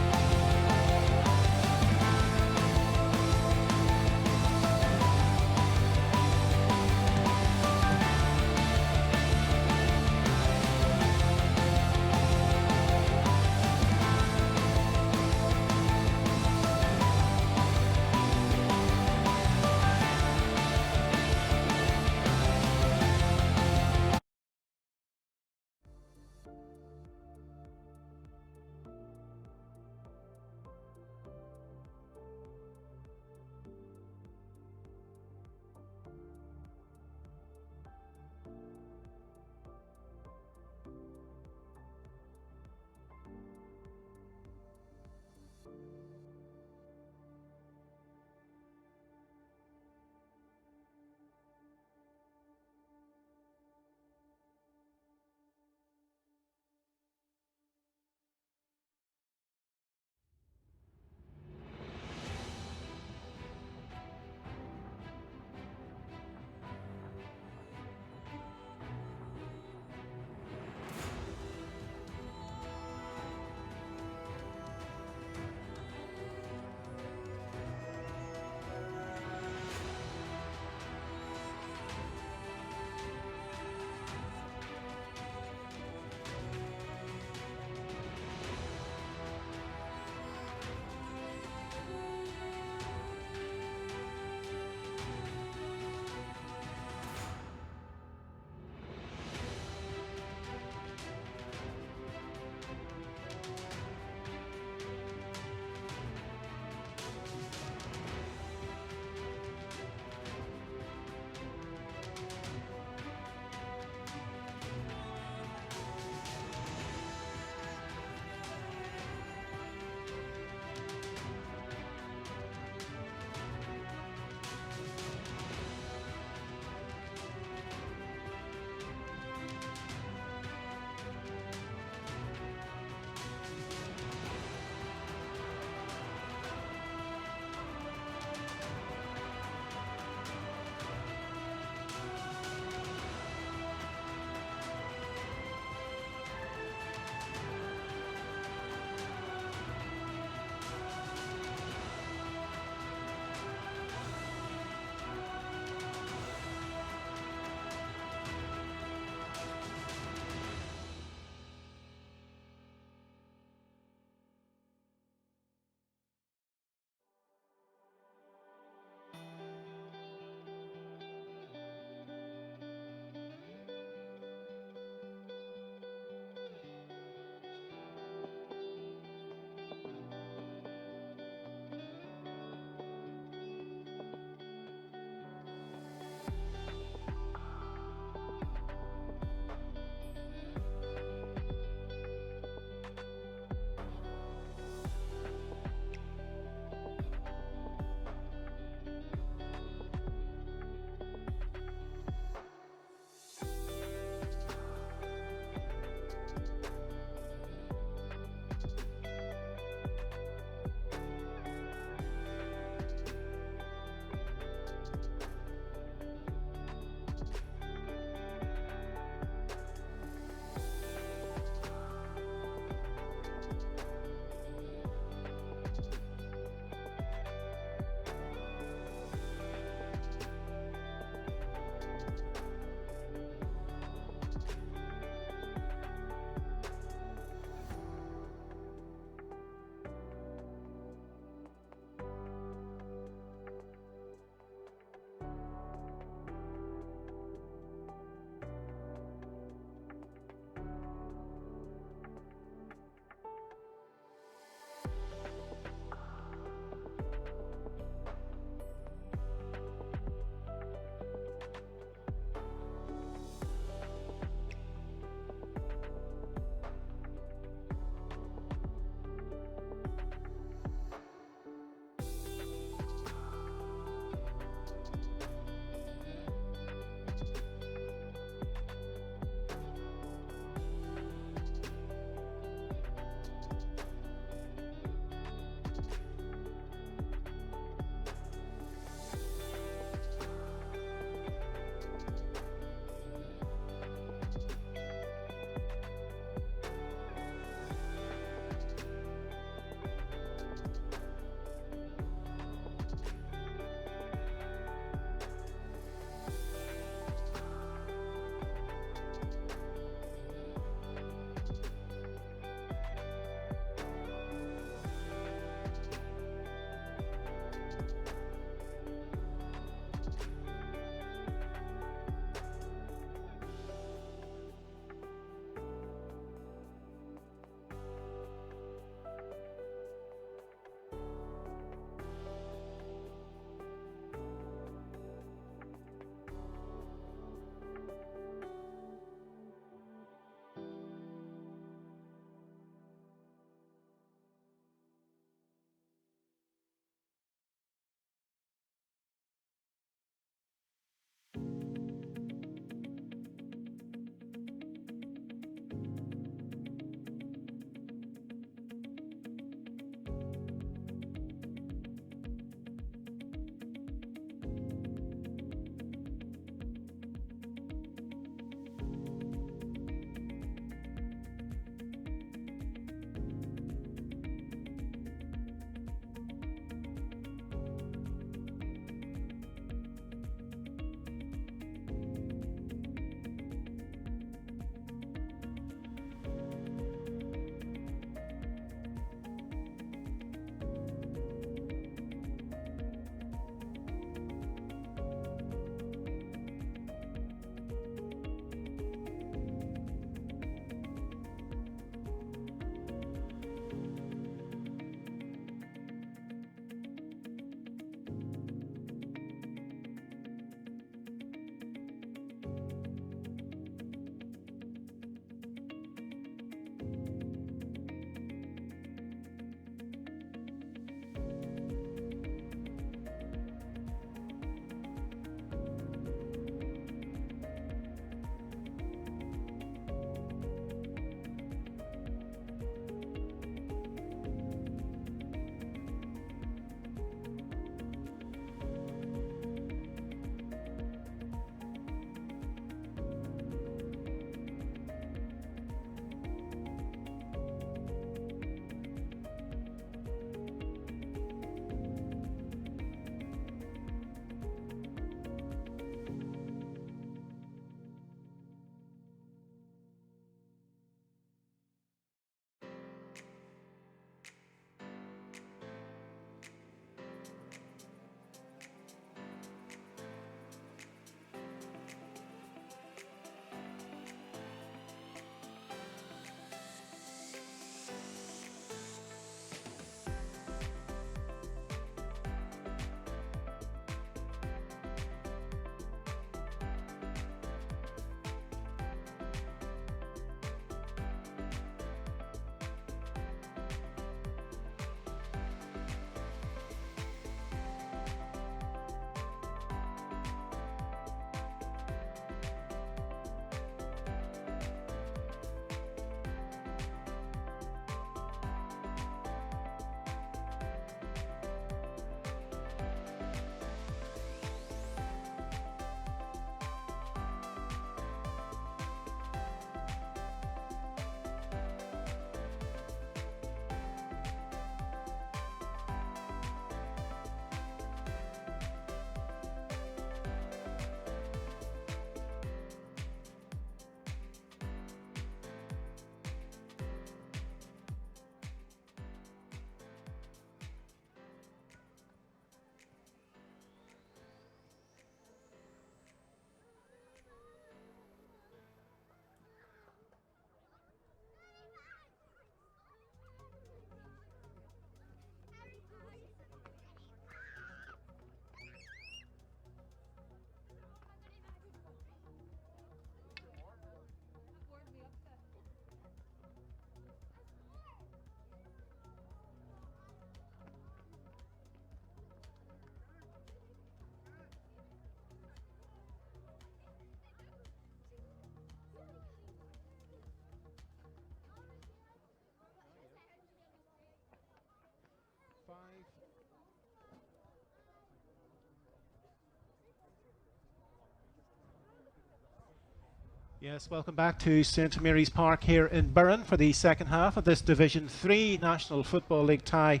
Yes, welcome back to St Mary's Park here in Burren for the second half of this Division 3 National Football League tie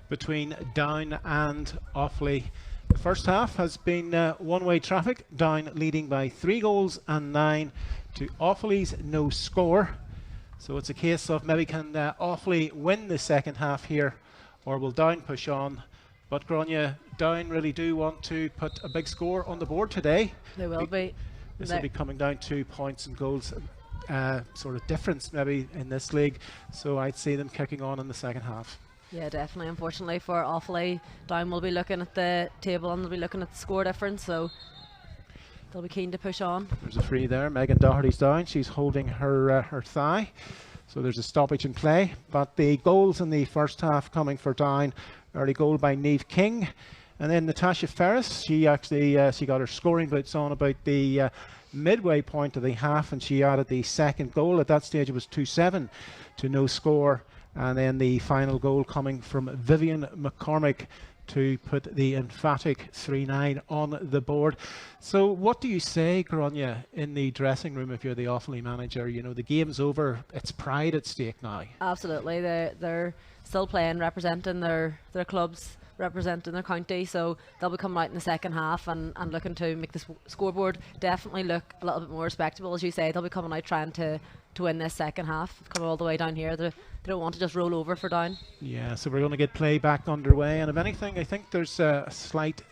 between Down and Offaly. The first half has been one-way traffic, Down leading by 3 goals and 9 to Offaly's no score. So it's a case of maybe can Offaly win the second half here, or will Down push on? But Grania, Down really do want to put a big score on the board today. They will be. This will be coming down to points and goals sort of difference maybe in this league. So I'd see them kicking on in the second half. Yeah, definitely. Unfortunately for Offaly, Down will be looking at the table and they'll be looking at the score difference. So they'll be keen to push on. There's a free there. Megan Doherty's down. She's holding her thigh. So there's a stoppage in play. But the goals in the first half coming for Down. Early goal by Niamh King. And then Natasha Ferris, she actually she got her scoring boots on about the midway point of the half, and she added the second goal. At that stage it was 2-7 to no score. And then the final goal coming from Vivian McCormick to put the emphatic 3-9 on the board. So what do you say, Grania, in the dressing room if you're the Offaly manager? You know, the game's over, it's pride at stake now. Absolutely. They're still playing, representing their clubs, representing their county, so they'll be coming out in the second half and looking to make the scoreboard definitely look a little bit more respectable. As you say, they'll be coming out trying to win this second half, coming all the way down here. They don't want to just roll over for Down. Yeah, so we're going to get play back underway, and if anything, I think there's a slight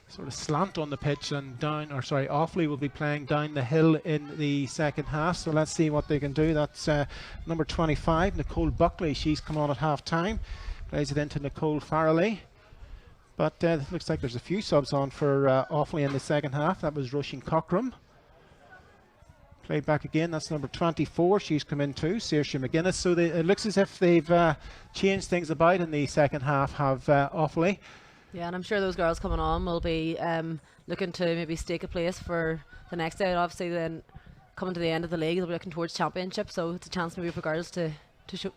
sort of slant on the pitch, and Offaly will be playing down the hill in the second half, so let's see what they can do. That's number 25, Nicole Buckley. She's come on at half time, plays it into Nicole Farrelly. But it looks like there's a few subs on for Offaly in the second half. That was Roisin Cockram. Played back again, that's number 24. She's come in too, Saoirse McGuinness. So it looks as if they've changed things about in the second half, have Offaly. Yeah, and I'm sure those girls coming on will be looking to maybe stake a place for the next day. Obviously then coming to the end of the league, they'll be looking towards championship, so it's a chance maybe for girls to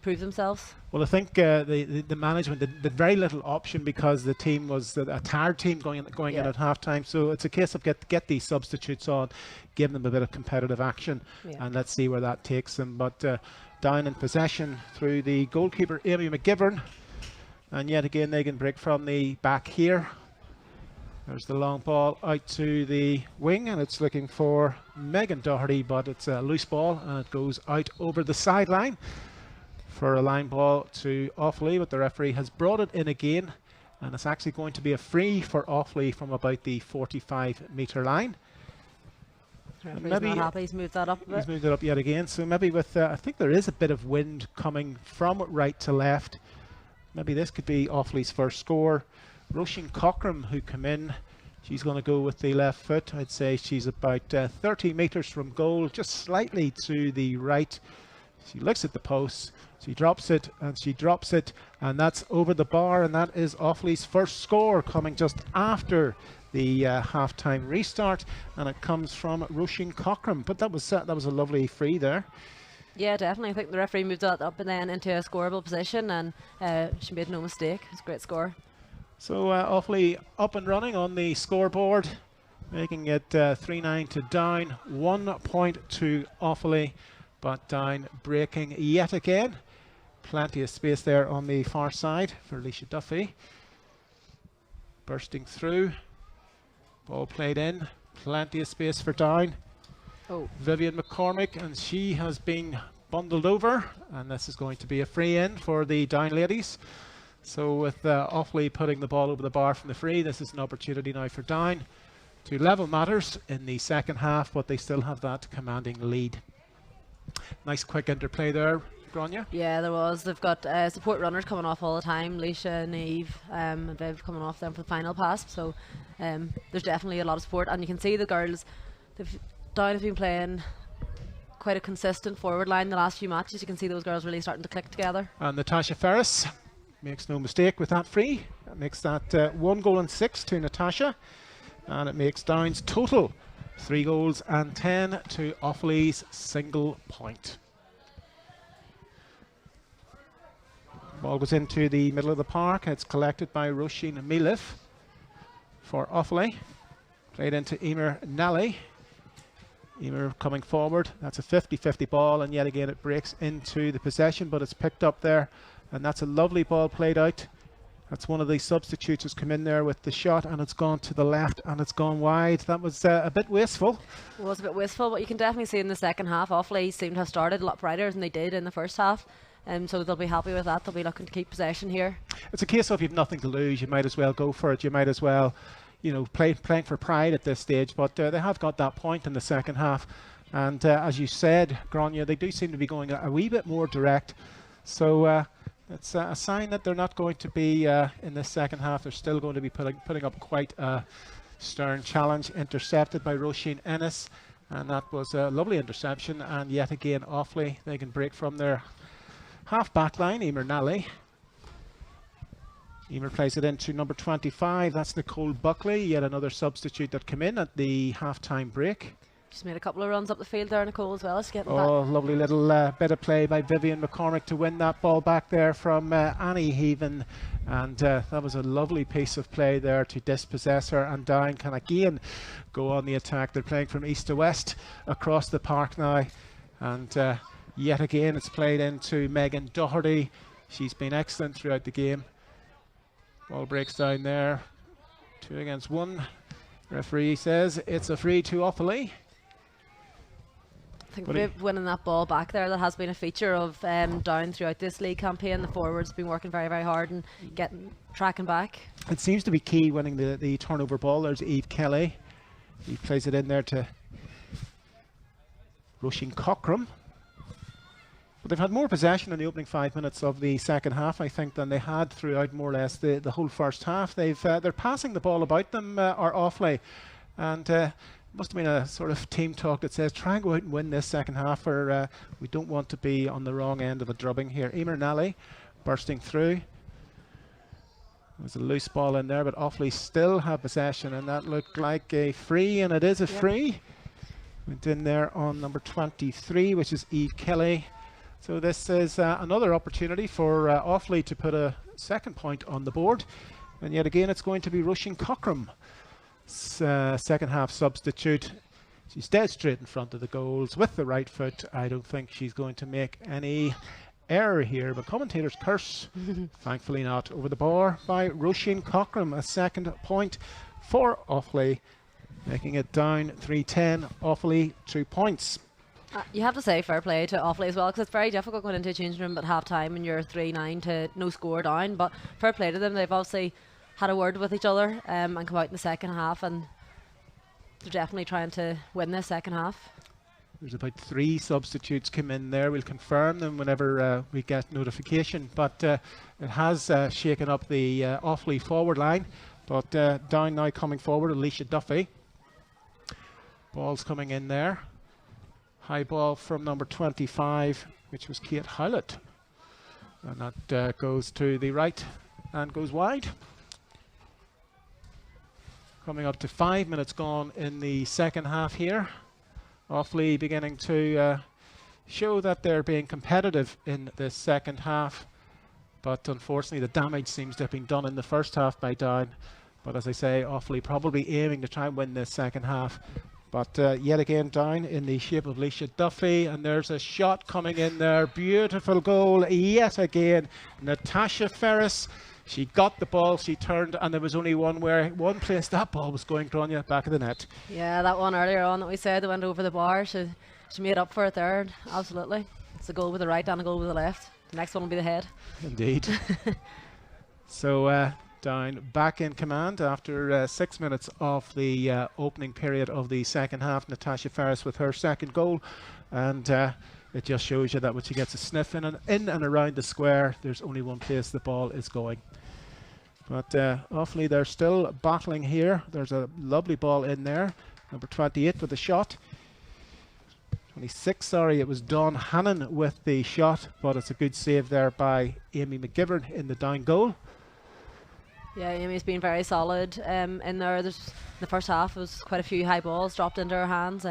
prove themselves. Well, I think the management did very little option because the team was a tired team going in at half time, so it's a case of get these substitutes on, give them a bit of competitive action, and let's see where that takes them. But Down in possession through the goalkeeper Amy McGivern, and yet again they can break from the back here. There's the long ball out to the wing, and it's looking for Megan Doherty, but it's a loose ball and it goes out over the sideline for a line ball to Offaly, but the referee has brought it in again, and it's actually going to be a free for Offaly from about the 45-metre line. Maybe not happy. He's moved that up a bit. He's moved it up yet again, so maybe with I think there is a bit of wind coming from right to left. Maybe this could be Offaly's first score. Roisin Cockram, who come in, she's going to go with the left foot. I'd say she's about 30 metres from goal, just slightly to the right. She looks at the post, she drops it, and that's over the bar, and that is Offaly's first score, coming just after the half-time restart, and it comes from Roisin Cockram. But that was a lovely free there. Yeah, definitely. I think the referee moved that up and then into a scoreable position, and she made no mistake. It's a great score. So Offaly up and running on the scoreboard, making it 3-9 to Down, 1 point to Offaly. But Down breaking yet again. Plenty of space there on the far side for Alicia Duffy. Bursting through. Ball played in. Plenty of space for Down. Vivian McCormick, and she has been bundled over. And this is going to be a free in for the Down ladies. So with Offaly putting the ball over the bar from the free, this is an opportunity now for Down to level matters in the second half, but they still have that commanding lead. Nice quick interplay there, Grania. Yeah, there was. They've got support runners coming off all the time. Leisha, Niamh, and Viv coming off them for the final pass. So there's definitely a lot of support, and you can see the girls. Down have been playing quite a consistent forward line the last few matches. You can see those girls really starting to click together. And Natasha Ferris makes no mistake with that free. That makes that 1 goal and 6 to Natasha, and it makes Down's total 3 goals and 10 to Offaly's single point. Ball goes into the middle of the park. It's collected by Roisin Milif for Offaly. Played into Emer Nally. Emer coming forward. That's a 50-50 ball, and yet again it breaks into the possession, but it's picked up there, and that's a lovely ball played out. That's one of the substitutes who's come in there with the shot, and it's gone to the left and it's gone wide. That was a bit wasteful. It was a bit wasteful, but you can definitely see in the second half, Offaly seemed to have started a lot brighter than they did in the first half. So they'll be happy with that. They'll be looking to keep possession here. It's a case of you've nothing to lose. You might as well go for it. You might as well, you know, playing for pride at this stage. But they have got that point in the second half. And as you said, Grania, they do seem to be going a wee bit more direct. So it's a sign that they're not going to be in the second half. They're still going to be putting up quite a stern challenge. Intercepted by Roisin Ennis. And that was a lovely interception. And yet again, Offaly, they can break from their half back line. Emer Nally. Emer plays it into number 25. That's Nicole Buckley, yet another substitute that came in at the half-time break. Just made a couple of runs up the field there, Nicole, as well. She's getting back. Lovely little bit of play by Vivian McCormick to win that ball back there from Annie Heaven. And that was a lovely piece of play there to dispossess her. And Down can again go on the attack. They're playing from east to west across the park now. And yet again, it's played into Megan Doherty. She's been excellent throughout the game. Ball breaks down there. 2 against 1. Referee says it's a free to Offaly. I think Viv winning that ball back there, that has been a feature of Down throughout this league campaign. The forwards have been working very, very hard and tracking back. It seems to be key winning the turnover ball. There's Eve Kelly. He plays it in there to Roisin Cockram. But they've had more possession in the opening 5 minutes of the second half, I think, than they had throughout more or less the whole first half. They're passing the ball about them, are Offaly, and must have been a sort of team talk that says try and go out and win this second half, or we don't want to be on the wrong end of a drubbing here. Emer Nally bursting through. There's a loose ball in there, but Offaly still have possession, and that looked like a free, and it is a free. Went in there on number 23, which is Eve Kelly. So this is another opportunity for Offaly to put a second point on the board. And yet again, it's going to be Roisin Cockram, second half substitute. She's dead straight in front of the goals with the right foot. I don't think she's going to make any error here, but commentators curse. Thankfully not. Over the bar by Roisin Cockram, a second point for Offaly, making it Down 3-10. Offaly 2 points. You have to say fair play to Offaly as well, because it's very difficult going into a changing room at half time and you're 3-9 to no score down. But fair play to them. They've obviously had a word with each other and come out in the second half, and they're definitely trying to win this second half. There's about 3 substitutes come in there. We'll confirm them whenever we get notification. But it has shaken up the Offaly forward line. But Down now coming forward, Alicia Duffy. Ball's coming in there. High ball from number 25, which was Kate Howlett. And that goes to the right and goes wide. Coming up to 5 minutes gone in the second half here. Offaly beginning to show that they're being competitive in the second half. But unfortunately, the damage seems to have been done in the first half by Down. But as I say, Offaly probably aiming to try and win this second half. But yet again, Down in the shape of Alicia Duffy, and there's a shot coming in there. Beautiful goal yet again. Natasha Ferris, she got the ball, she turned, and there was only one place that ball was going, Grania, back of the net. Yeah, that one earlier on that we said that went over the bar, she made up for it there, absolutely. It's a goal with the right and a goal with the left. The next one will be the head. Indeed. So Down back in command after 6 minutes of the opening period of the second half. Natasha Ferris with her second goal, and it just shows you that when she gets a sniff in and around the square, there's only one place the ball is going. But Offaly, they're still battling here. There's a lovely ball in there, number 28 with the shot. 26, sorry, it was Dawn Hannon with the shot, but it's a good save there by Amy McGivern in the Down goal. Yeah, Amy's been very solid in there. In the first half, there was quite a few high balls dropped into her hands.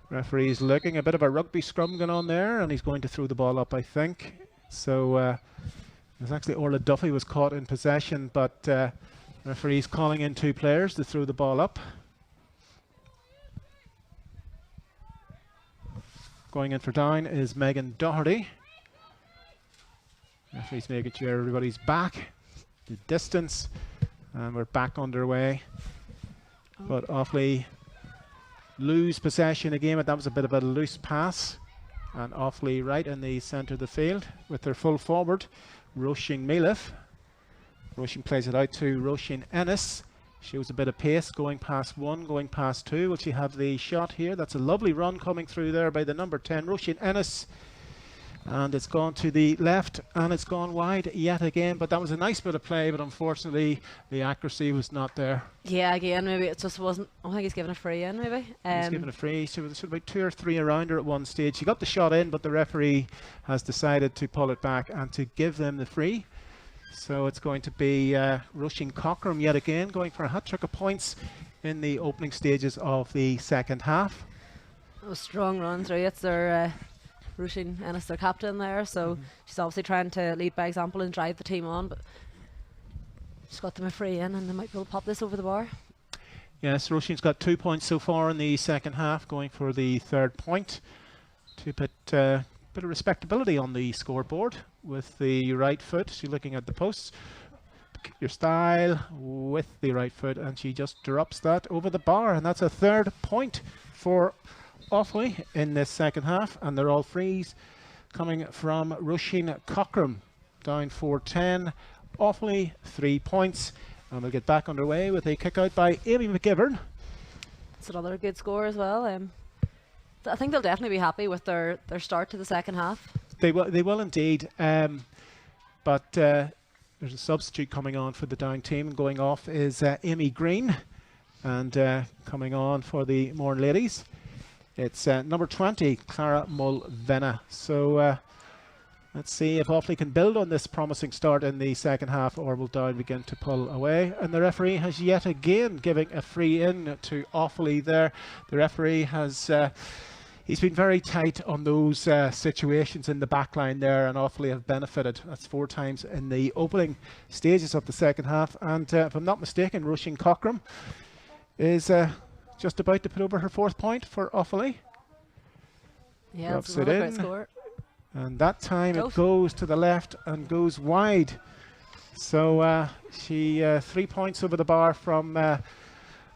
Referee's looking, a bit of a rugby scrum going on there, and he's going to throw the ball up, I think. So there's actually Orla Duffy was caught in possession, but referee's calling in 2 players to throw the ball up. Going in for down is Megan Doherty. Referee's making sure everybody's back. The distance. And we're back underway. But Offaly lose possession again, but that was a bit of a loose pass. And Offaly right in the centre of the field with their full forward, Roisin Milif. Roisin plays it out to Roisin Ennis. Shows a bit of pace, going past one, going past two. Will she have the shot here? That's a lovely run coming through there by the number 10, Roisin Ennis. And it's gone to the left and it's gone wide yet again. But that was a nice bit of play, but unfortunately the accuracy was not there. Yeah, again, maybe it just wasn't. I think he's given a free in, maybe. He's given a free. So there's about 2 or 3 around her at one stage. She got the shot in, but the referee has decided to pull it back and to give them the free. So it's going to be Roisin Cockram yet again, going for a hat-trick of points in the opening stages of the second half. That was strong run through. It's their Roisin Ennis, their captain there, so she's obviously trying to lead by example and drive the team on, but she's got them a free in and they might be able to pop this over the bar. Yes, Roisin's got 2 points so far in the second half, going for the third point to put a bit of respectability on the scoreboard with the right foot. She's looking at the posts. Your style with the right foot, and she just drops that over the bar, and that's a third point for Offaly in this second half, and they're all frees coming from Roisin Cockram. Down 4-10, Offaly 3 points, and we'll get back underway with a kick out by Amy McGivern. It's another good score as well. I think they'll definitely be happy with their start to the second half. They will indeed, but there's a substitute coming on for the down team, and going off is Amy Green, and coming on for the Mourne ladies it's number 20, Clara Mulvenna. So let's see if Offaly can build on this promising start in the second half, or will Down begin to pull away. And the referee has yet again giving a free in to Offaly there. The referee has he's been very tight on those situations in the back line there, and Offaly have benefited. That's 4 times in the opening stages of the second half. And if I'm not mistaken, Roisin Cockram is just about to put over her 4th point for Offaly. Yeah, that's another great score. And that time it goes to the left and goes wide. So she 3 points over the bar from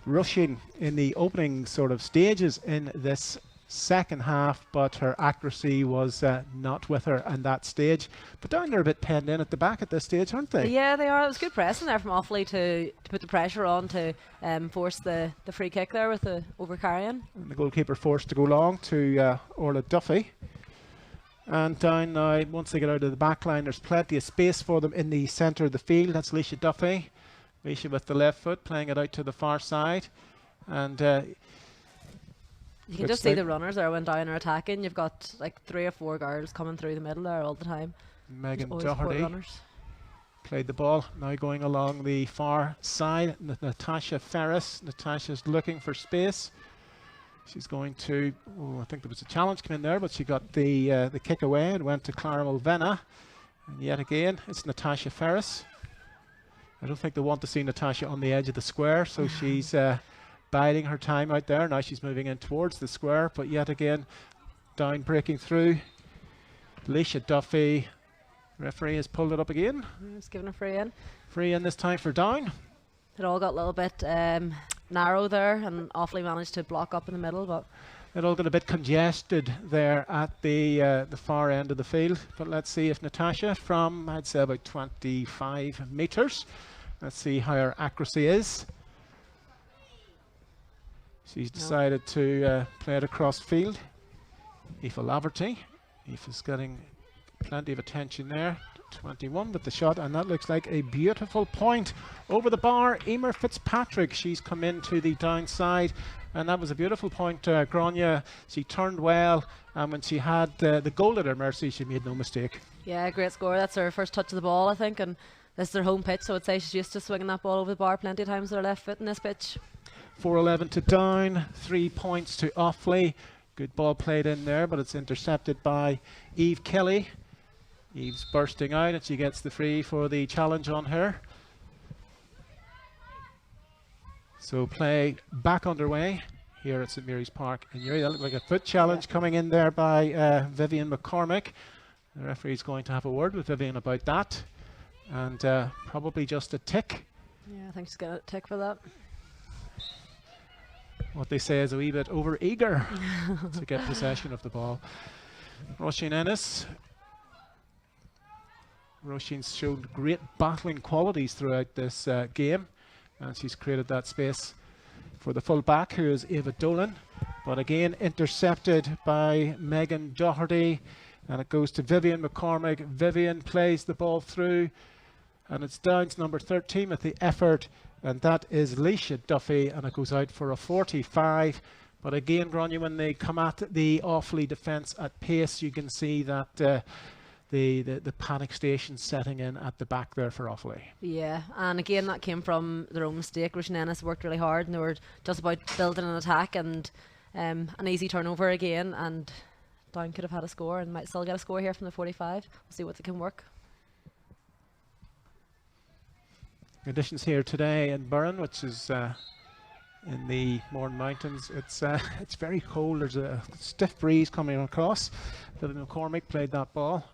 Roisin in the opening sort of stages in this second half, but her accuracy was not with her at that stage. But Down they're a bit penned in at the back at this stage, aren't they? Yeah, they are. It was good pressing there from Offaly to put the pressure on to force the free kick there with the over-carrying. And the goalkeeper forced to go long to Orla Duffy. And Down now, once they get out of the back line, there's plenty of space for them in the centre of the field. That's Leisha Duffy. Leisha with the left foot, playing it out to the far side. And you can just see the runners there when Down are attacking. You've got like 3 or 4 girls coming through the middle there all the time. Megan Doherty played the ball, now going along the far side. Natasha Ferris. Natasha's looking for space. She's going to, I think there was a challenge come in there, but she got the kick away and went to Clara Mulvenna. And yet again, it's Natasha Ferris. I don't think they want to see Natasha on the edge of the square, so she's biding her time out there. Now she's moving in towards the square, but yet again, Down breaking through. Leisha Duffy. Referee has pulled it up again. He's given a free in. Free in this time for Down. It all got a little bit narrow there, and Offaly managed to block up in the middle, but it all got a bit congested there at the far end of the field. But let's see if Natasha, from I'd say about 25 metres, let's see how her accuracy is. She's decided to play it across field. Aoife Laverty. Aoife's getting plenty of attention there. 21 with the shot, and that looks like a beautiful point over the bar. Emer Fitzpatrick, she's come into the downside, and that was a beautiful point. Grania, she turned well, and when she had the goal at her mercy, she made no mistake. Yeah, great score. That's her first touch of the ball, I think, and this is their home pitch, so I'd say she's used to swinging that ball over the bar plenty of times with her left foot in this pitch. 4-11 to Down, 3 points to Offaly. Good ball played in there, but it's intercepted by Eve Kelly. Eve's bursting out, and she gets the free for the challenge on her. So play back underway here at St Mary's Park in Newry. That looked like a foot challenge coming in there by Vivian McCormick. The referee's going to have a word with Vivian about that, and probably just a tick. Yeah, I think she's got a tick for that. What they say is a wee bit over eager to get possession of the ball. Roisin Ennis. Roisin's showed great battling qualities throughout this game, and she's created that space for the full back, who is Ava Dolan, but again intercepted by Megan Doherty, and it goes to Vivian McCormick. Vivian plays the ball through, and it's down to number 13 with the effort, and that is Leisha Duffy, and it goes out for a 45. But again, Grania, when they come at the Offaly defence at pace, you can see that the panic station setting in at the back there for Offaly. Yeah, and again that came from their own mistake. Roisin Ennis worked really hard and they were just about building an attack, and an easy turnover again, and Down could have had a score and might still get a score here from the 45. We'll see what they can work. Conditions here today in Burren, which is in the Mourne Mountains. It's very cold. There's a stiff breeze coming across. Vivian McCormick played that ball.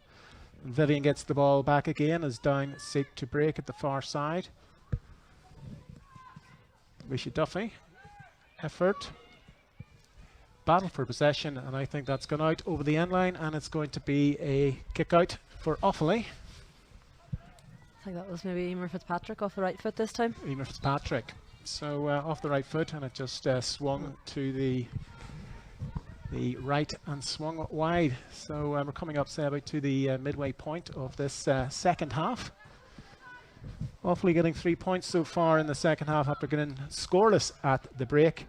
And Vivian gets the ball back again as Down seek to break at the far side. Leisha Duffy, effort, battle for possession, and I think that's gone out over the end line, and it's going to be a kick out for Offaly. I think that was maybe Emer Fitzpatrick off the right foot this time. Emer Fitzpatrick. So off the right foot, and it just swung to the right and swung wide. So we're coming up, say, about to the midway point of this second half. Offaly getting 3 points so far in the second half after getting scoreless at the break.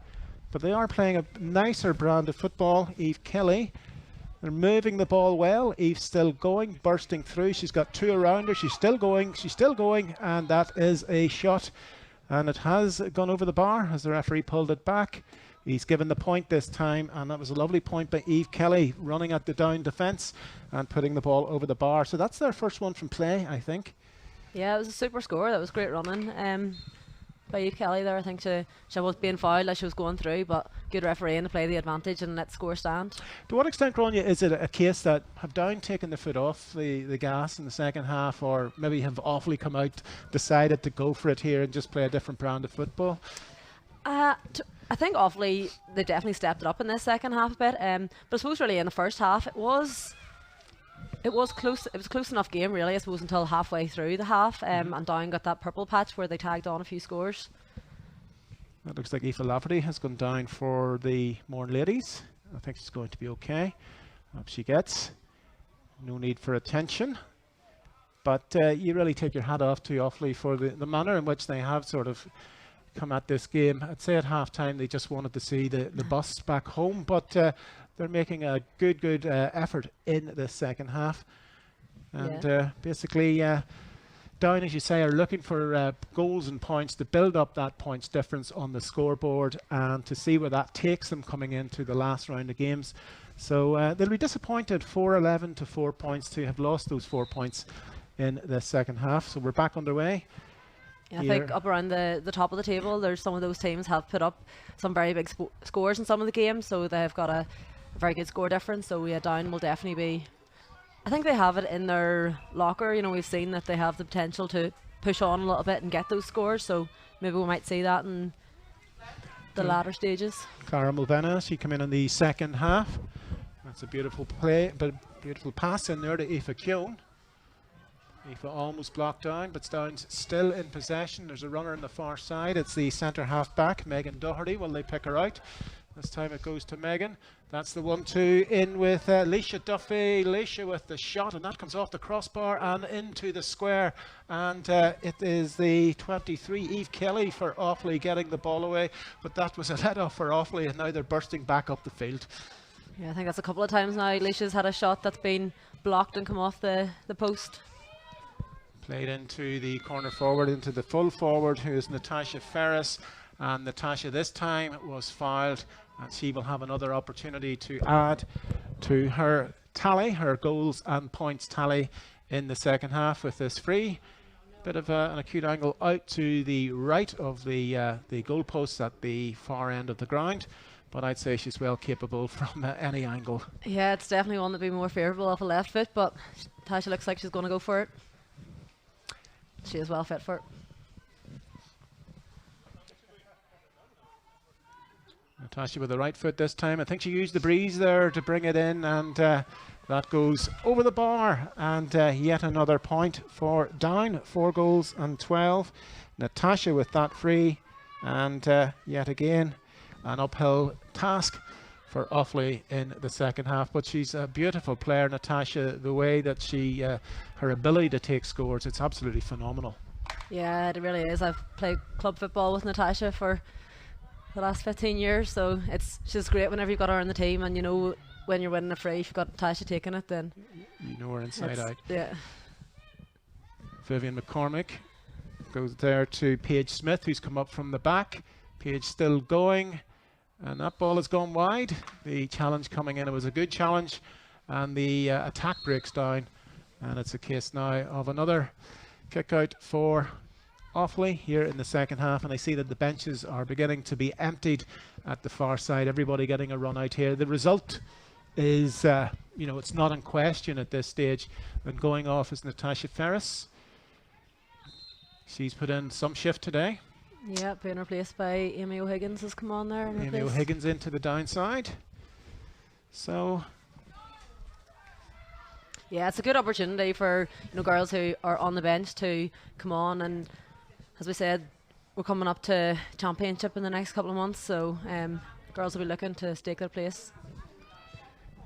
But they are playing a nicer brand of football. Eve Kelly, they're moving the ball well. Eve's still going, bursting through. She's got two around her. She's still going, and that is a shot. And it has gone over the bar as the referee pulled it back. He's given the point this time, and that was a lovely point by Eve Kelly, running at the Down defence and putting the ball over the bar. So that's their first one from play, I think. Yeah, it was a super score. That was great running by Eve Kelly there. I think she was being fouled as she was going through, but good refereeing to play the advantage and let score stand. To what extent, Grania, is it a case that have Down taken the foot off the gas in the second half, or maybe have Offaly come out, decided to go for it here and just play a different brand of football? I think Offaly, they definitely stepped it up in this second half a bit, but I suppose really in the first half it was close. It was a close enough game, really, I suppose, until halfway through the half, and Down got that purple patch where they tagged on a few scores. That looks like Aoife Lafferty has gone down for the Mourne ladies. I think she's going to be okay. Up she gets. No need for attention. But you really take your hat off to Offaly for the manner in which they have sort of come at this game. I'd say at half time they just wanted to see the bus back home, but they're making a good effort in the second half. And basically Down, as you say, are looking for goals and points to build up that points difference on the scoreboard and to see where that takes them coming into the last round of games. So they'll be disappointed 4-11 to 4 points to have lost those 4 points in the second half. So we're back underway. Yeah, I think up around the top of the table, there's some of those teams have put up some very big scores in some of the games, so they've got a very good score difference. So Down will definitely be, I think they have it in their locker. You know, we've seen that they have the potential to push on a little bit and get those scores, so maybe we might see that in the latter stages. Cara Mulvena, she came in the second half. That's a beautiful play, but beautiful pass in there to Aoife Keown. Aoife almost blocked Down, but Down's still in possession. There's a runner on the far side. It's the centre half back, Megan Doherty. Will they pick her out? This time it goes to Megan. That's the 1-2 in with Leisha Duffy. Leisha with the shot, and that comes off the crossbar and into the square. And it is the 23, Eve Kelly for Offaly, getting the ball away. But that was a let-off for Offaly, and now they're bursting back up the field. Yeah, I think that's a couple of times now. Leisha's had a shot that's been blocked and come off the post. Played into the corner forward, into the full forward, who is Natasha Ferris. And Natasha this time was fouled, and she will have another opportunity to add to her tally, her goals and points tally in the second half with this free. Bit of an acute angle out to the right of the goal posts at the far end of the ground. but I'd say she's well capable from any angle. Yeah, it's definitely one that'd be more favourable off a left foot, but Tasha looks like she's going to go for it. She is well fit for it. Natasha with the right foot this time. I think she used the breeze there to bring it in, and that goes over the bar. And yet another point for Down. 4 goals and 12. Natasha with that free, and yet again an uphill task for Offaly in the second half. But she's a beautiful player, Natasha. The way that she, her ability to take scores, it's absolutely phenomenal. Yeah, it really is. I've played club football with Natasha for the last 15 years, so she's great whenever you've got her on the team, and you know when you're winning a free, if you've got Natasha taking it, then you know her inside out. Yeah. Vivian McCormick goes there to Paige Smith, who's come up from the back. Paige still going, and that ball has gone wide. The challenge coming in, it was a good challenge, and the attack breaks down, and it's a case now of another kick out for Offaly here in the second half. And I see that the benches are beginning to be emptied at the far side. Everybody getting a run out here. The result is, it's not in question at this stage. And going off is Natasha Ferris. She's put in some shift today. Yeah, being replaced by Amy O'Higgins has come on there. Amy O'Higgins into the downside. So yeah, it's a good opportunity for girls who are on the bench to come on, and as we said, we're coming up to championship in the next couple of months, so girls will be looking to stake their place.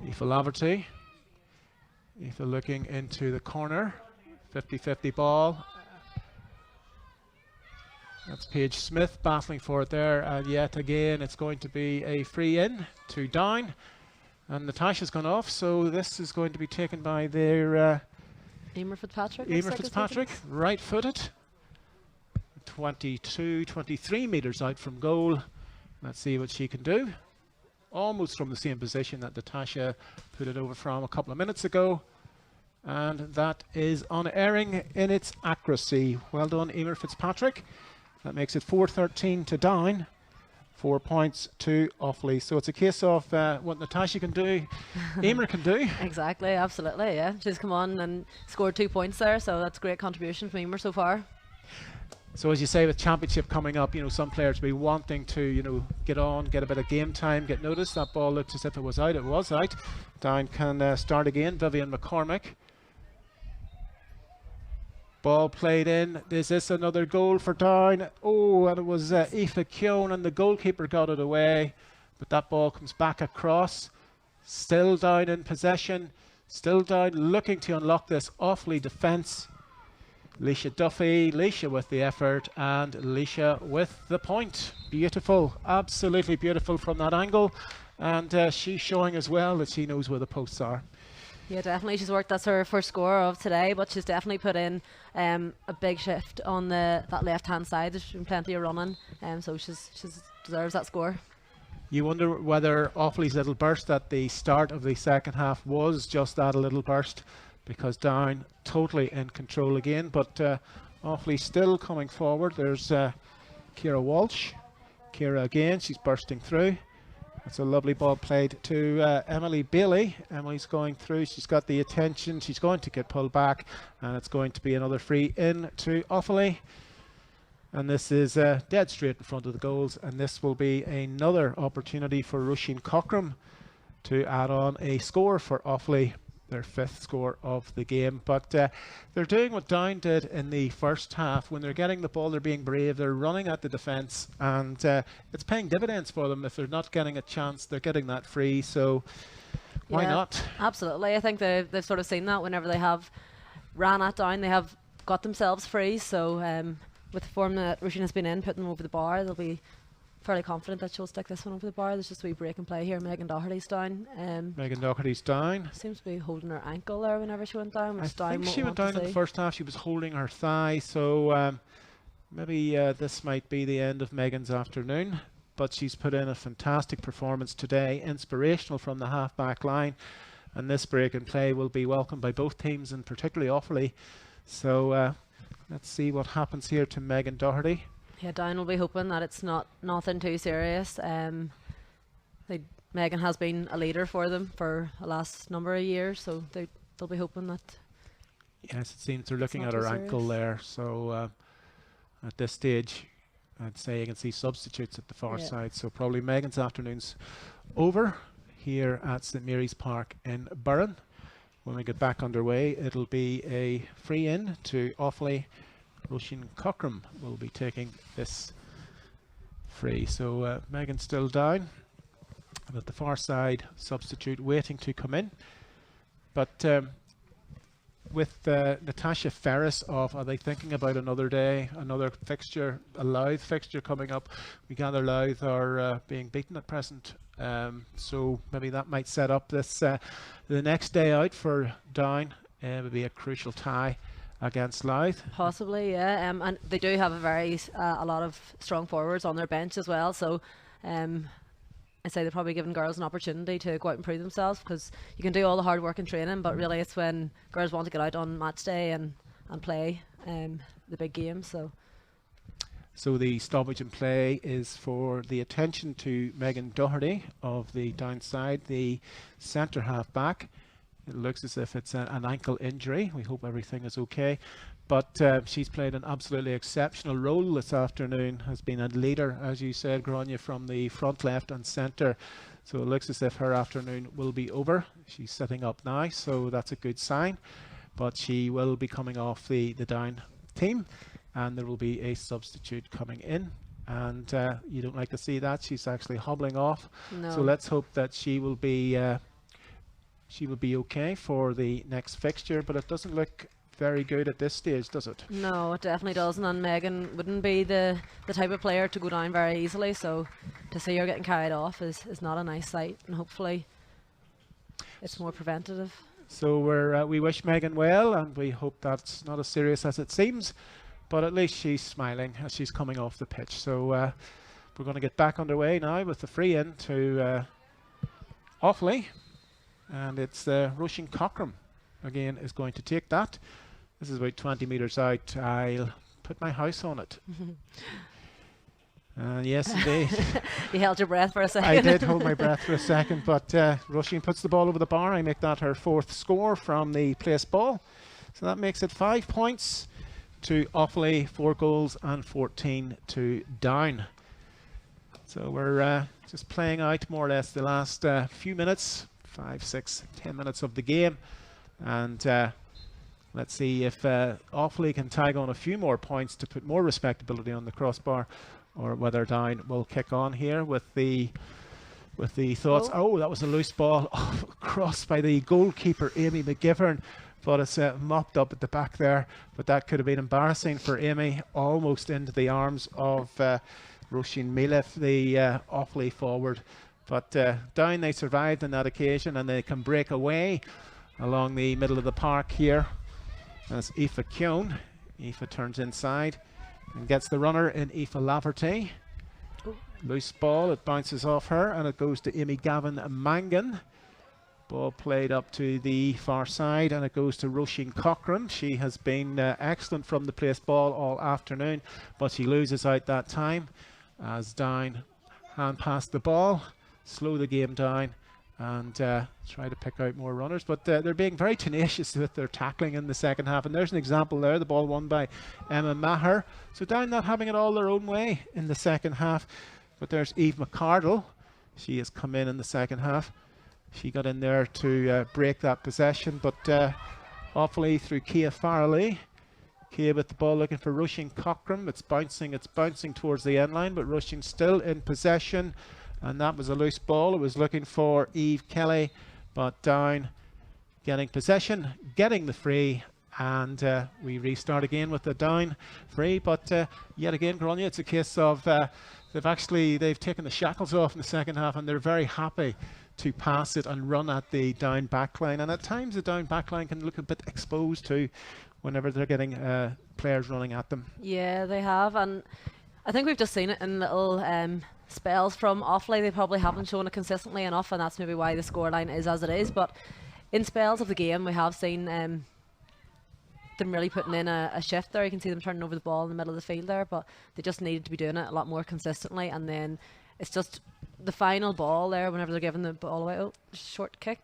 Aoife Laverty. Aoife looking into the corner. 50-50 ball. That's Paige Smith battling for it there, and yet again it's going to be a free in to Down. And Natasha's gone off, so this is going to be taken by their Emer Fitzpatrick. Right footed. 23 metres out from goal. Let's see what she can do. Almost from the same position that Natasha put it over from a couple of minutes ago. And that is unerring in its accuracy. Well done, Emer Fitzpatrick. That makes it 4-13 to Down. 4 points to Offaly. So it's a case of what Natasha can do, Emer can do. Exactly, absolutely, yeah. She's come on and scored 2 points there, so that's a great contribution from Emer so far. So as you say, with championship coming up, some players will be wanting to, get on, get a bit of game time, get noticed. That ball looked as if it was out. It was out. Down can start again. Vivian McCormick. Ball played in. Is this another goal for Down? Oh, and it was Aoife Keown, and the goalkeeper got it away. But that ball comes back across. Still Down in possession. Still Down looking to unlock this Offaly defence. Leisha Duffy, Leisha with the effort, and Leisha with the point. Beautiful, absolutely beautiful from that angle. And she's showing as well that she knows where the posts are. Yeah, definitely. She's worked. That's her first score of today, but she's definitely put in a big shift on that left-hand side. There's been plenty of running, so she's deserves that score. You wonder whether Offaly's little burst at the start of the second half was just that, a little burst, because Down totally in control again. But Offaly still coming forward. There's Ciara Walsh. Ciara again, she's bursting through. That's a lovely ball played to Emily Bailey. Emily's going through. She's got the attention. She's going to get pulled back, and it's going to be another free in to Offaly. And this is dead straight in front of the goals, and this will be another opportunity for Roisin Cockram to add on a score for Offaly, their 5th score of the game. But they're doing what Down did in the first half. When they're getting the ball, they're being brave, they're running at the defence, and it's paying dividends for them. If they're not getting a chance, they're getting that free, so why not? Absolutely. I think they've sort of seen that whenever they have ran at Down, they have got themselves free, so with the form that Roisin has been in, putting them over the bar, they'll be fairly confident that she'll stick this one over the bar. There's just a wee break and play here. Megan Doherty's down. Megan Doherty's down. Seems to be holding her ankle there whenever she went down. I think she went down in the first half. She was holding her thigh, so maybe this might be the end of Megan's afternoon. But she's put in a fantastic performance today, inspirational from the half-back line. And this break and play will be welcomed by both teams, and particularly Offaly. So let's see what happens here to Megan Doherty. Yeah, Down will be hoping that it's nothing too serious. Megan has been a leader for them for the last number of years, so they'll be hoping that. Yes, it seems they're looking not at her too ankle serious. there. So at this stage, I'd say you can see substitutes at the far Yeah. side. So probably Megan's afternoon's over here at St Mary's Park in Burren. When we get back underway, it'll be a free in to Offaly. Roisin Cockram will be taking this free. So Megan's still down. And at the far side, substitute waiting to come in. But with Natasha Ferris off, are they thinking about another day, another fixture, a Louth fixture coming up? We gather Louth are being beaten at present, so maybe that might set up this the next day out for Down. It would be a crucial tie against Louth. Possibly, yeah. And they do have a lot of strong forwards on their bench as well. So I say they're probably giving girls an opportunity to go out and prove themselves, because you can do all the hard work in training, but really it's when girls want to get out on match day and play the big games. So the stoppage in play is for the attention to Megan Doherty of the downside, the centre half back. It looks as if it's an ankle injury. We hope everything is okay. But she's played an absolutely exceptional role this afternoon, has been a leader, as you said, Grania, from the front, left and centre. So it looks as if her afternoon will be over. She's sitting up now, so that's a good sign. But she will be coming off the Down team, and there will be a substitute coming in. And you don't like to see that. She's actually hobbling off. No. So let's hope that she will be okay for the next fixture. But it doesn't look very good at this stage, does it? No, it definitely doesn't. And Megan wouldn't be the type of player to go down very easily. So to see her getting carried off is not a nice sight. And hopefully it's more preventative. So we wish Megan well, and we hope that's not as serious as it seems. But at least she's smiling as she's coming off the pitch. So we're going to get back underway now with the free in to Offaly. And it's Roisin Cockram again is going to take that. This is about 20 metres out. I'll put my house on it. Yes, indeed. You held your breath for a second. I did hold my breath for a second, but Roisin puts the ball over the bar. I make that her fourth score from the place ball. So that makes it 5 points to Offaly, 4 goals and 14 to Down. So we're just playing out more or less the last few minutes, 5, 6, 10 minutes of the game. And let's see if Offaly can tag on a few more points to put more respectability on the crossbar, or whether Down will kick on here with the thoughts. Oh, that was a loose ball crossed by the goalkeeper, Amy McGivern. But it's mopped up at the back there. But that could have been embarrassing for Amy, almost into the arms of Roisin Milef, the Offaly forward. But Down, they survived on that occasion, and they can break away along the middle of the park here. That's Aoife Keown. Aoife turns inside and gets the runner in Aoife Laverty. Loose ball, it bounces off her, and it goes to Amy Gavin Mangan. Ball played up to the far side, and it goes to Roisin Cockram. She has been excellent from the place ball all afternoon, but she loses out that time as Down hand pass the ball, slow the game down, and try to pick out more runners. But they're being very tenacious with their tackling in the second half, and there's an example there, the ball won by Emma Maher. So Down not having it all their own way in the second half. But there's Eve McCardle. She has come in the second half. She got in there to break that possession, but Offaly through Kia Farrelly. Kia with the ball looking for Roisin Cockram. It's bouncing towards the end line, but Roisin still in possession, and that was a loose ball. It was looking for Eve Kelly, but Down getting possession, getting the free, and we restart again with the Down free. But yet again, Grania, it's a case of they've taken the shackles off in the second half, and they're very happy to pass it and run at the Down backline. And at times the Down backline can look a bit exposed too whenever they're getting players running at them. Yeah, they have, and I think we've just seen it in little spells from Offaly. They probably haven't shown it consistently enough, and that's maybe why the scoreline is as it is. But in spells of the game, we have seen them really putting in a shift there. You can see them turning over the ball in the middle of the field there, but they just needed to be doing it a lot more consistently. And then it's just the final ball there, whenever they're giving the ball away. Oh, short kick.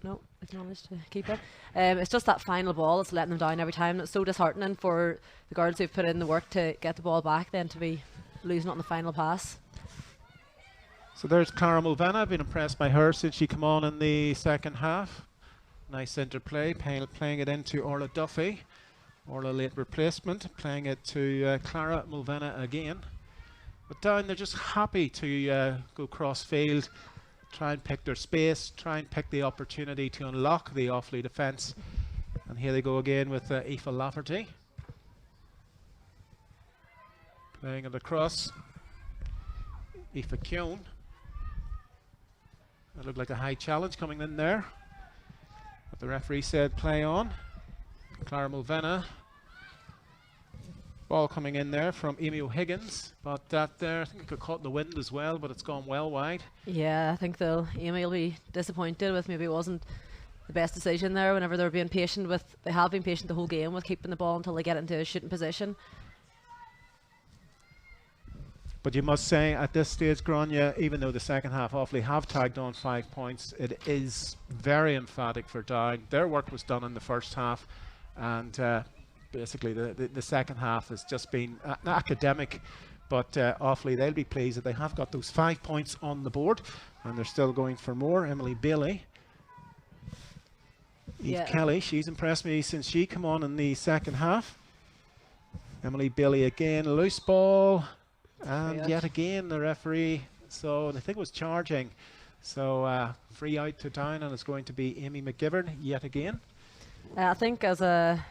No, they've managed to keep it. It's just that final ball that's letting them down every time. It's so disheartening for the girls who've put in the work to get the ball back, then to be losing it on the final pass. So there's Clara Mulvena. I've been impressed by her since she came on in the second half. Nice interplay, playing it into Orla Duffy. Orla late replacement, playing it to Clara Mulvena again. But Down, they're just happy to go cross field, try and pick their space, try and pick the opportunity to unlock the Offaly defence. And here they go again with Aoife Lafferty. Playing it across. Aoife Keown. That looked like a high challenge coming in there. But the referee said play on. Clara Mulvena. Ball coming in there from Amy O'Higgins, but that there, I think it got caught in the wind as well, but it's gone well wide. Yeah, I think Amy will be disappointed with maybe it wasn't the best decision there whenever they're being patient with, they have been patient the whole game with keeping the ball until they get into a shooting position. But you must say, at this stage, Grania, even though the second half Offaly have tagged on 5 points, it is very emphatic for Down. Their work was done in the first half, and basically the second half has just been academic. But Offaly, they'll be pleased that they have got those 5 points on the board, and they're still going for more. Emily Bailey. Eve Kelly, she's impressed me since she came on in the second half. Emily Bailey again, loose ball. And yet again the referee, so I think it was charging, so free out to Down, and it's going to be Amy McGivern yet again. I think as a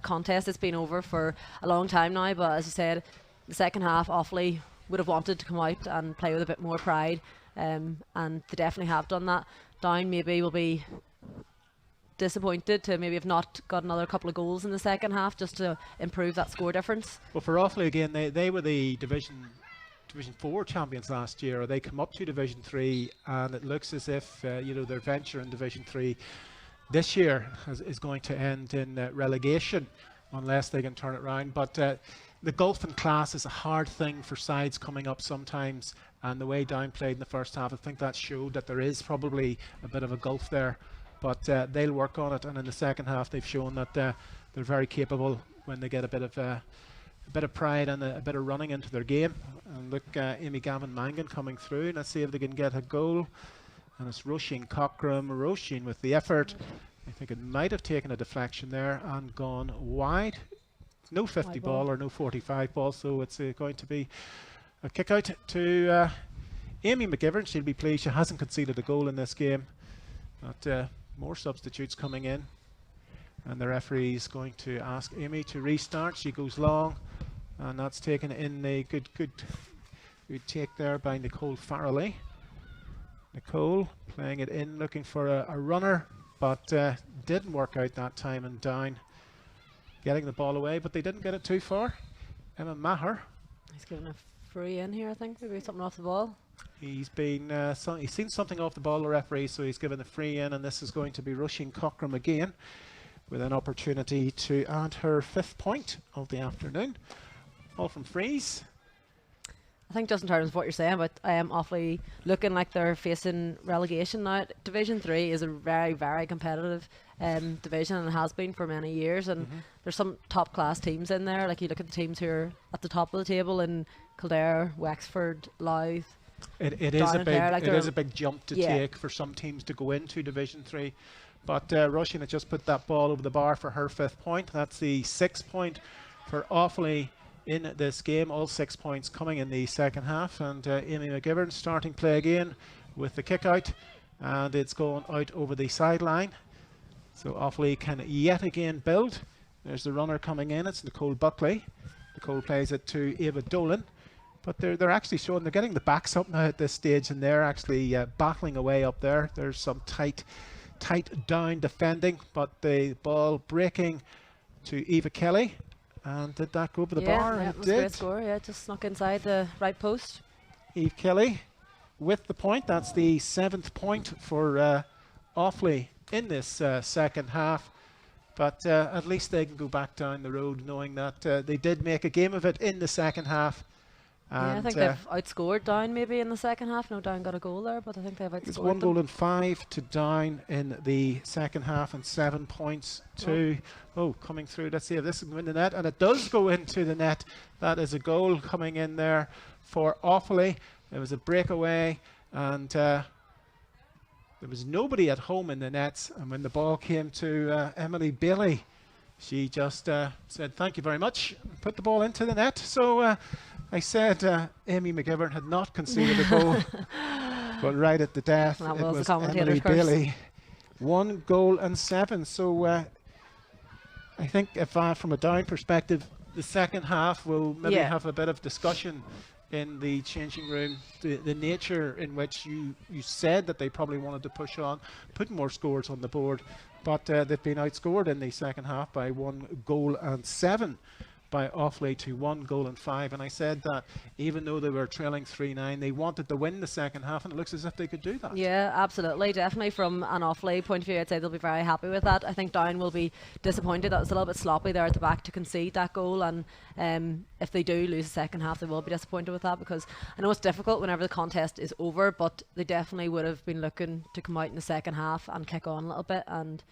contest it's been over for a long time now, but as you said, the second half Offaly would have wanted to come out and play with a bit more pride, and they definitely have done that. Down maybe will be disappointed to maybe have not got another couple of goals in the second half just to improve that score difference. Well, for Offaly again, they were the Division 4 champions last year, or they come up to Division 3, and it looks as if their venture in Division 3 this year is going to end in relegation unless they can turn it around. But the gulf in class is a hard thing for sides coming up sometimes, and the way Down played in the first half, I think that showed that there is probably a bit of a gulf there. But they'll work on it, and in the second half they've shown that they're very capable when they get a bit of pride and a bit of running into their game. And look, Amy Gavin Mangan coming through. Let's see if they can get a goal. And it's Roisin Cockram. Roisin with the effort. I think it might have taken a deflection there and gone wide. No 50 ball or no 45 ball, so it's going to be a kick out to Amy McGivern. She'll be pleased she hasn't conceded a goal in this game. But more substitutes coming in, and the referee is going to ask Amy to restart. She goes long, and that's taken in a good take there by Nicole Farrelly. Nicole playing it in, looking for a runner, but didn't work out that time, and Down getting the ball away, but they didn't get it too far. Emma Maher. He's given a free in here, I think, maybe something off the ball. He's been he's seen something off the ball, the referee, so he's given the free in, and this is going to be Roisin Cockram again with an opportunity to add her 5th point of the afternoon. All from frees. I think just in terms of what you're saying about Offaly looking like they're facing relegation now. Division 3 is a very, very competitive division, and it has been for many years, and there's some top class teams in there. Like you look at the teams who are at the top of the table in Kildare, Wexford, Louth. It is a big jump to take for some teams to go into Division 3. But Roisin had just put that ball over the bar for her 5th point. That's the 6th point for Offaly in this game. All 6 points coming in the second half. And Amy McGivern starting play again with the kick out. And it's going out over the sideline. So Offaly can yet again build. There's the runner coming in. It's Nicole Buckley. Nicole plays it to Ava Dolan. But they're actually showing, they're getting the backs up now at this stage, and they're actually battling away up there. There's some tight Down defending, but the ball breaking to Eva Kelly. And did that go over the bar? Yeah, it was a great score. Yeah, just snuck inside the right post. Eve Kelly with the point. That's the 7th point for Offaly in this second half. But at least they can go back down the road knowing that they did make a game of it in the second half. Yeah, I And think they've outscored Down maybe in the second half. No, Down got a goal there, but I think they've outscored it's 1 them. goal and 5 to Down in the second half, and 7 points to coming through. Let's see if this can go in the net, and it does go into the net. That is a goal coming in there for Offaly. It was a breakaway, and there was nobody at home in the nets. And when the ball came to Emily Bailey, she just said thank you very much, and put the ball into the net. So I said Amy McGivern had not conceded a goal, but right at the death, That it was the was commentator's Emily curse. Bailey. 1 goal and 7. So I think if from a Down perspective, the second half will maybe have a bit of discussion in the changing room. The nature in which you said that they probably wanted to push on, put more scores on the board, but they've been outscored in the second half by 1 goal and 7 by Offaly to 1 goal and 5. And I said that even though they were trailing 3-9, they wanted to win the second half, and it looks as if they could do that. Yeah, absolutely. Definitely from an Offaly point of view, I'd say they'll be very happy with that. I think Down will be disappointed. That was a little bit sloppy there at the back to concede that goal, and if they do lose the second half, they will be disappointed with that, because I know it's difficult whenever the contest is over, but they definitely would have been looking to come out in the second half and kick on a little bit, and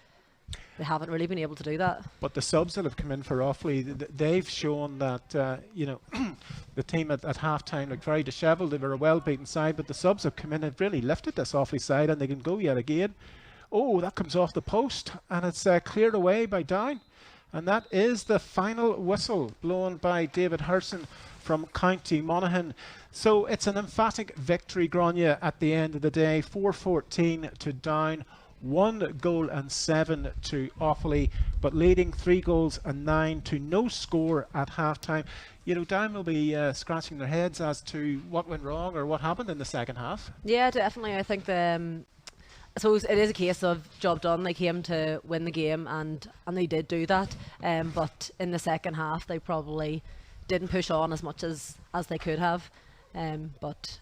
they haven't really been able to do that. But the subs that have come in for Offaly, they've shown that the team at half-time looked very dishevelled. They were a well-beaten side, but the subs have come in and really lifted this Offaly side, and they can go yet again. Oh, that comes off the post, and it's cleared away by Down. And that is the final whistle blown by David Herson from County Monaghan. So it's an emphatic victory, Grania, at the end of the day. 4-14 to Down. 1 goal and 7 to Offaly, but leading 3 goals and 9 to no score at half-time. Down will be scratching their heads as to what went wrong or what happened in the second half. Yeah, definitely. I think I suppose it is a case of job done. They came to win the game, and they did do that. But in the second half, they probably didn't push on as much as they could have. But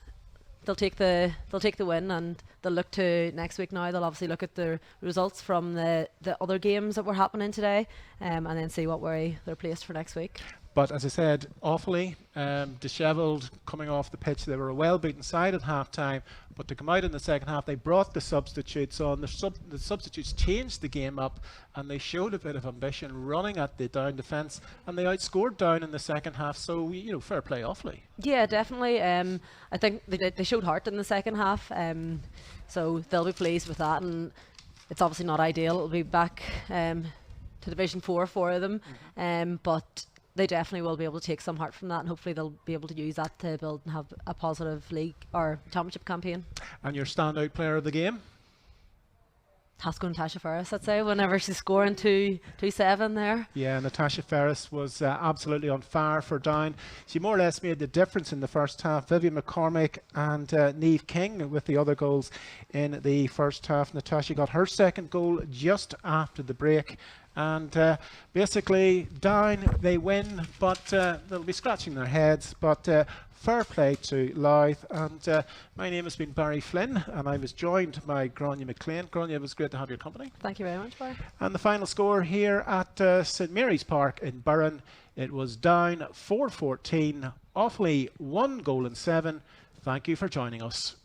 they'll take the win, and they'll look to next week now. They'll obviously look at the results from the other games that were happening today, and then see what way they're placed for next week. But as I said, Offaly, dishevelled, coming off the pitch. They were a well-beaten side at half-time, but to come out in the second half, they brought the substitutes on. The substitutes changed the game up, and they showed a bit of ambition, running at the Down defence, and they outscored Down in the second half. So, fair play, Offaly. Yeah, definitely. I think they showed heart in the second half, so they'll be pleased with that. And it's obviously not ideal. It'll be back to Division 4 for them, but they definitely will be able to take some heart from that, and hopefully they'll be able to use that to build and have a positive league or championship campaign. And your standout player of the game? Has to go Natasha Ferris, I'd say, whenever she's scoring 2-7 there. Yeah, Natasha Ferris was absolutely on fire for Down. She more or less made the difference in the first half. Vivian McCormick and Niamh King with the other goals in the first half. Natasha got her second goal just after the break. And basically, Down, they win, but they'll be scratching their heads. But fair play to Louth. And my name has been Barry Flynn, and I was joined by Grania McLean. Grania, it was great to have your company. Thank you very much, Barry. And the final score here at St Mary's Park in Burren, it was Down 4-14, Offaly 1 goal and 7. Thank you for joining us.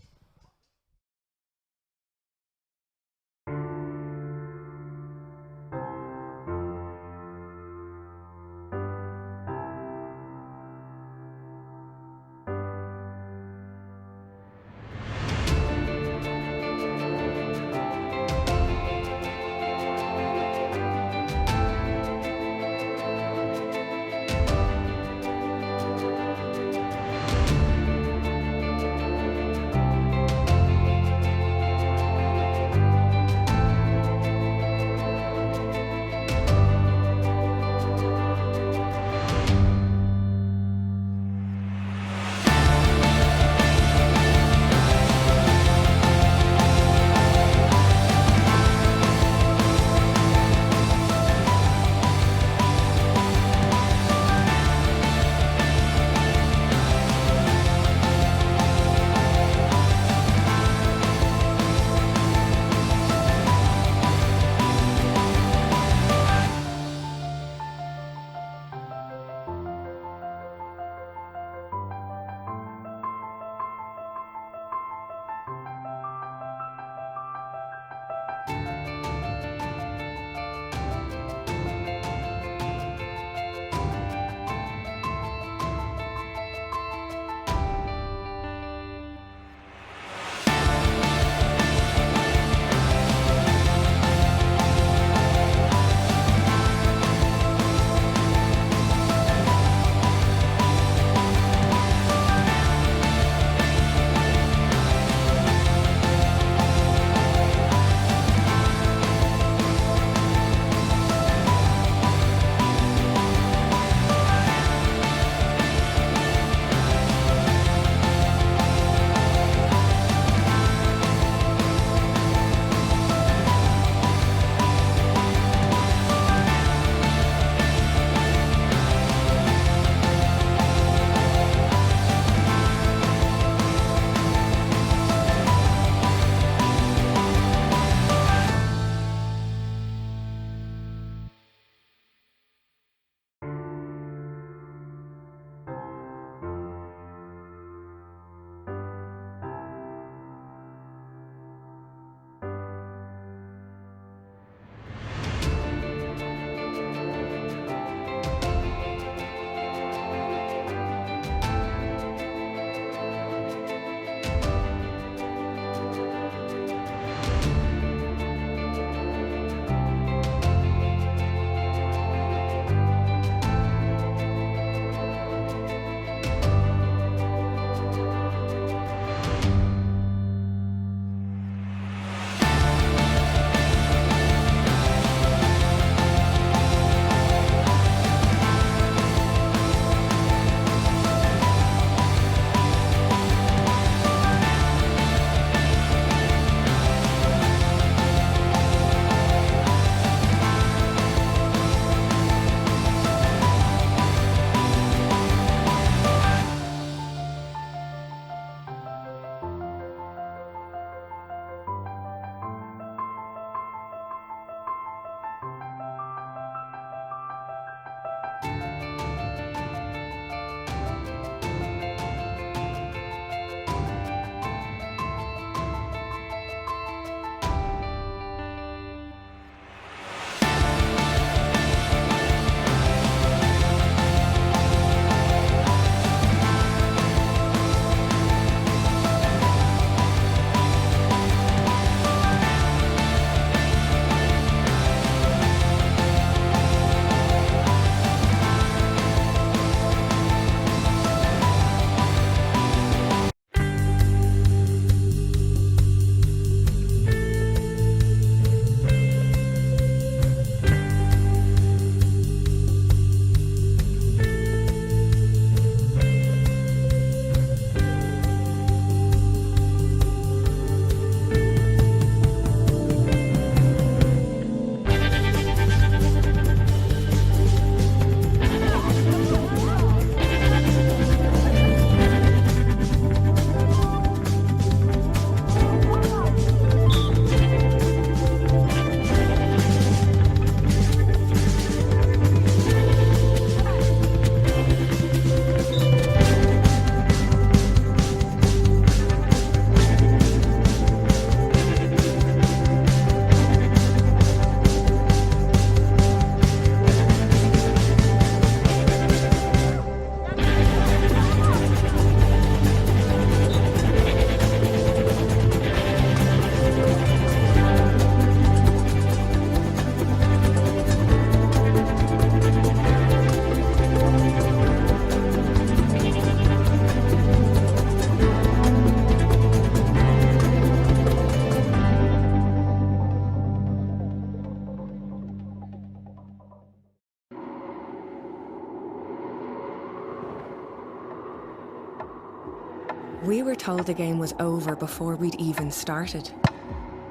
We were told the game was over before we'd even started.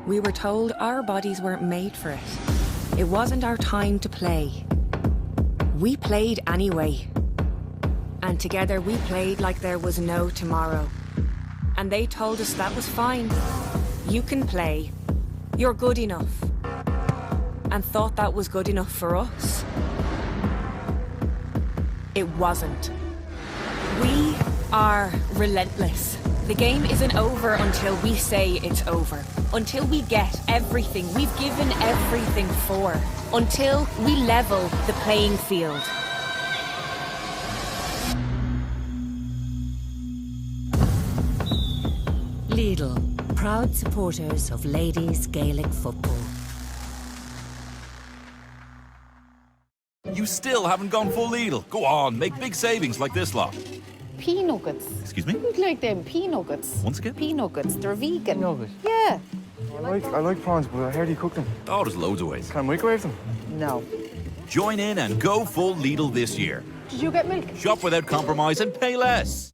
We were told our bodies weren't made for it. It wasn't our time to play. We played anyway. And together we played like there was no tomorrow. And they told us that was fine. You can play. You're good enough. And thought that was good enough for us. It wasn't. We are relentless. The game isn't over until we say it's over. Until we get everything we've given everything for. Until we level the playing field. Lidl, proud supporters of ladies Gaelic football. You still haven't gone full Lidl. Go on, make big savings like this lot. Pea nuggets. Excuse me? You'd like them pea nuggets. Once again? Pea nuggets. They're vegan. Nuggets? Yeah. I like prawns, but how do you cook them? Oh, there's loads of ways. Can I microwave them? No. Join in and go full Lidl this year. Did you get milk? Shop without compromise and pay less.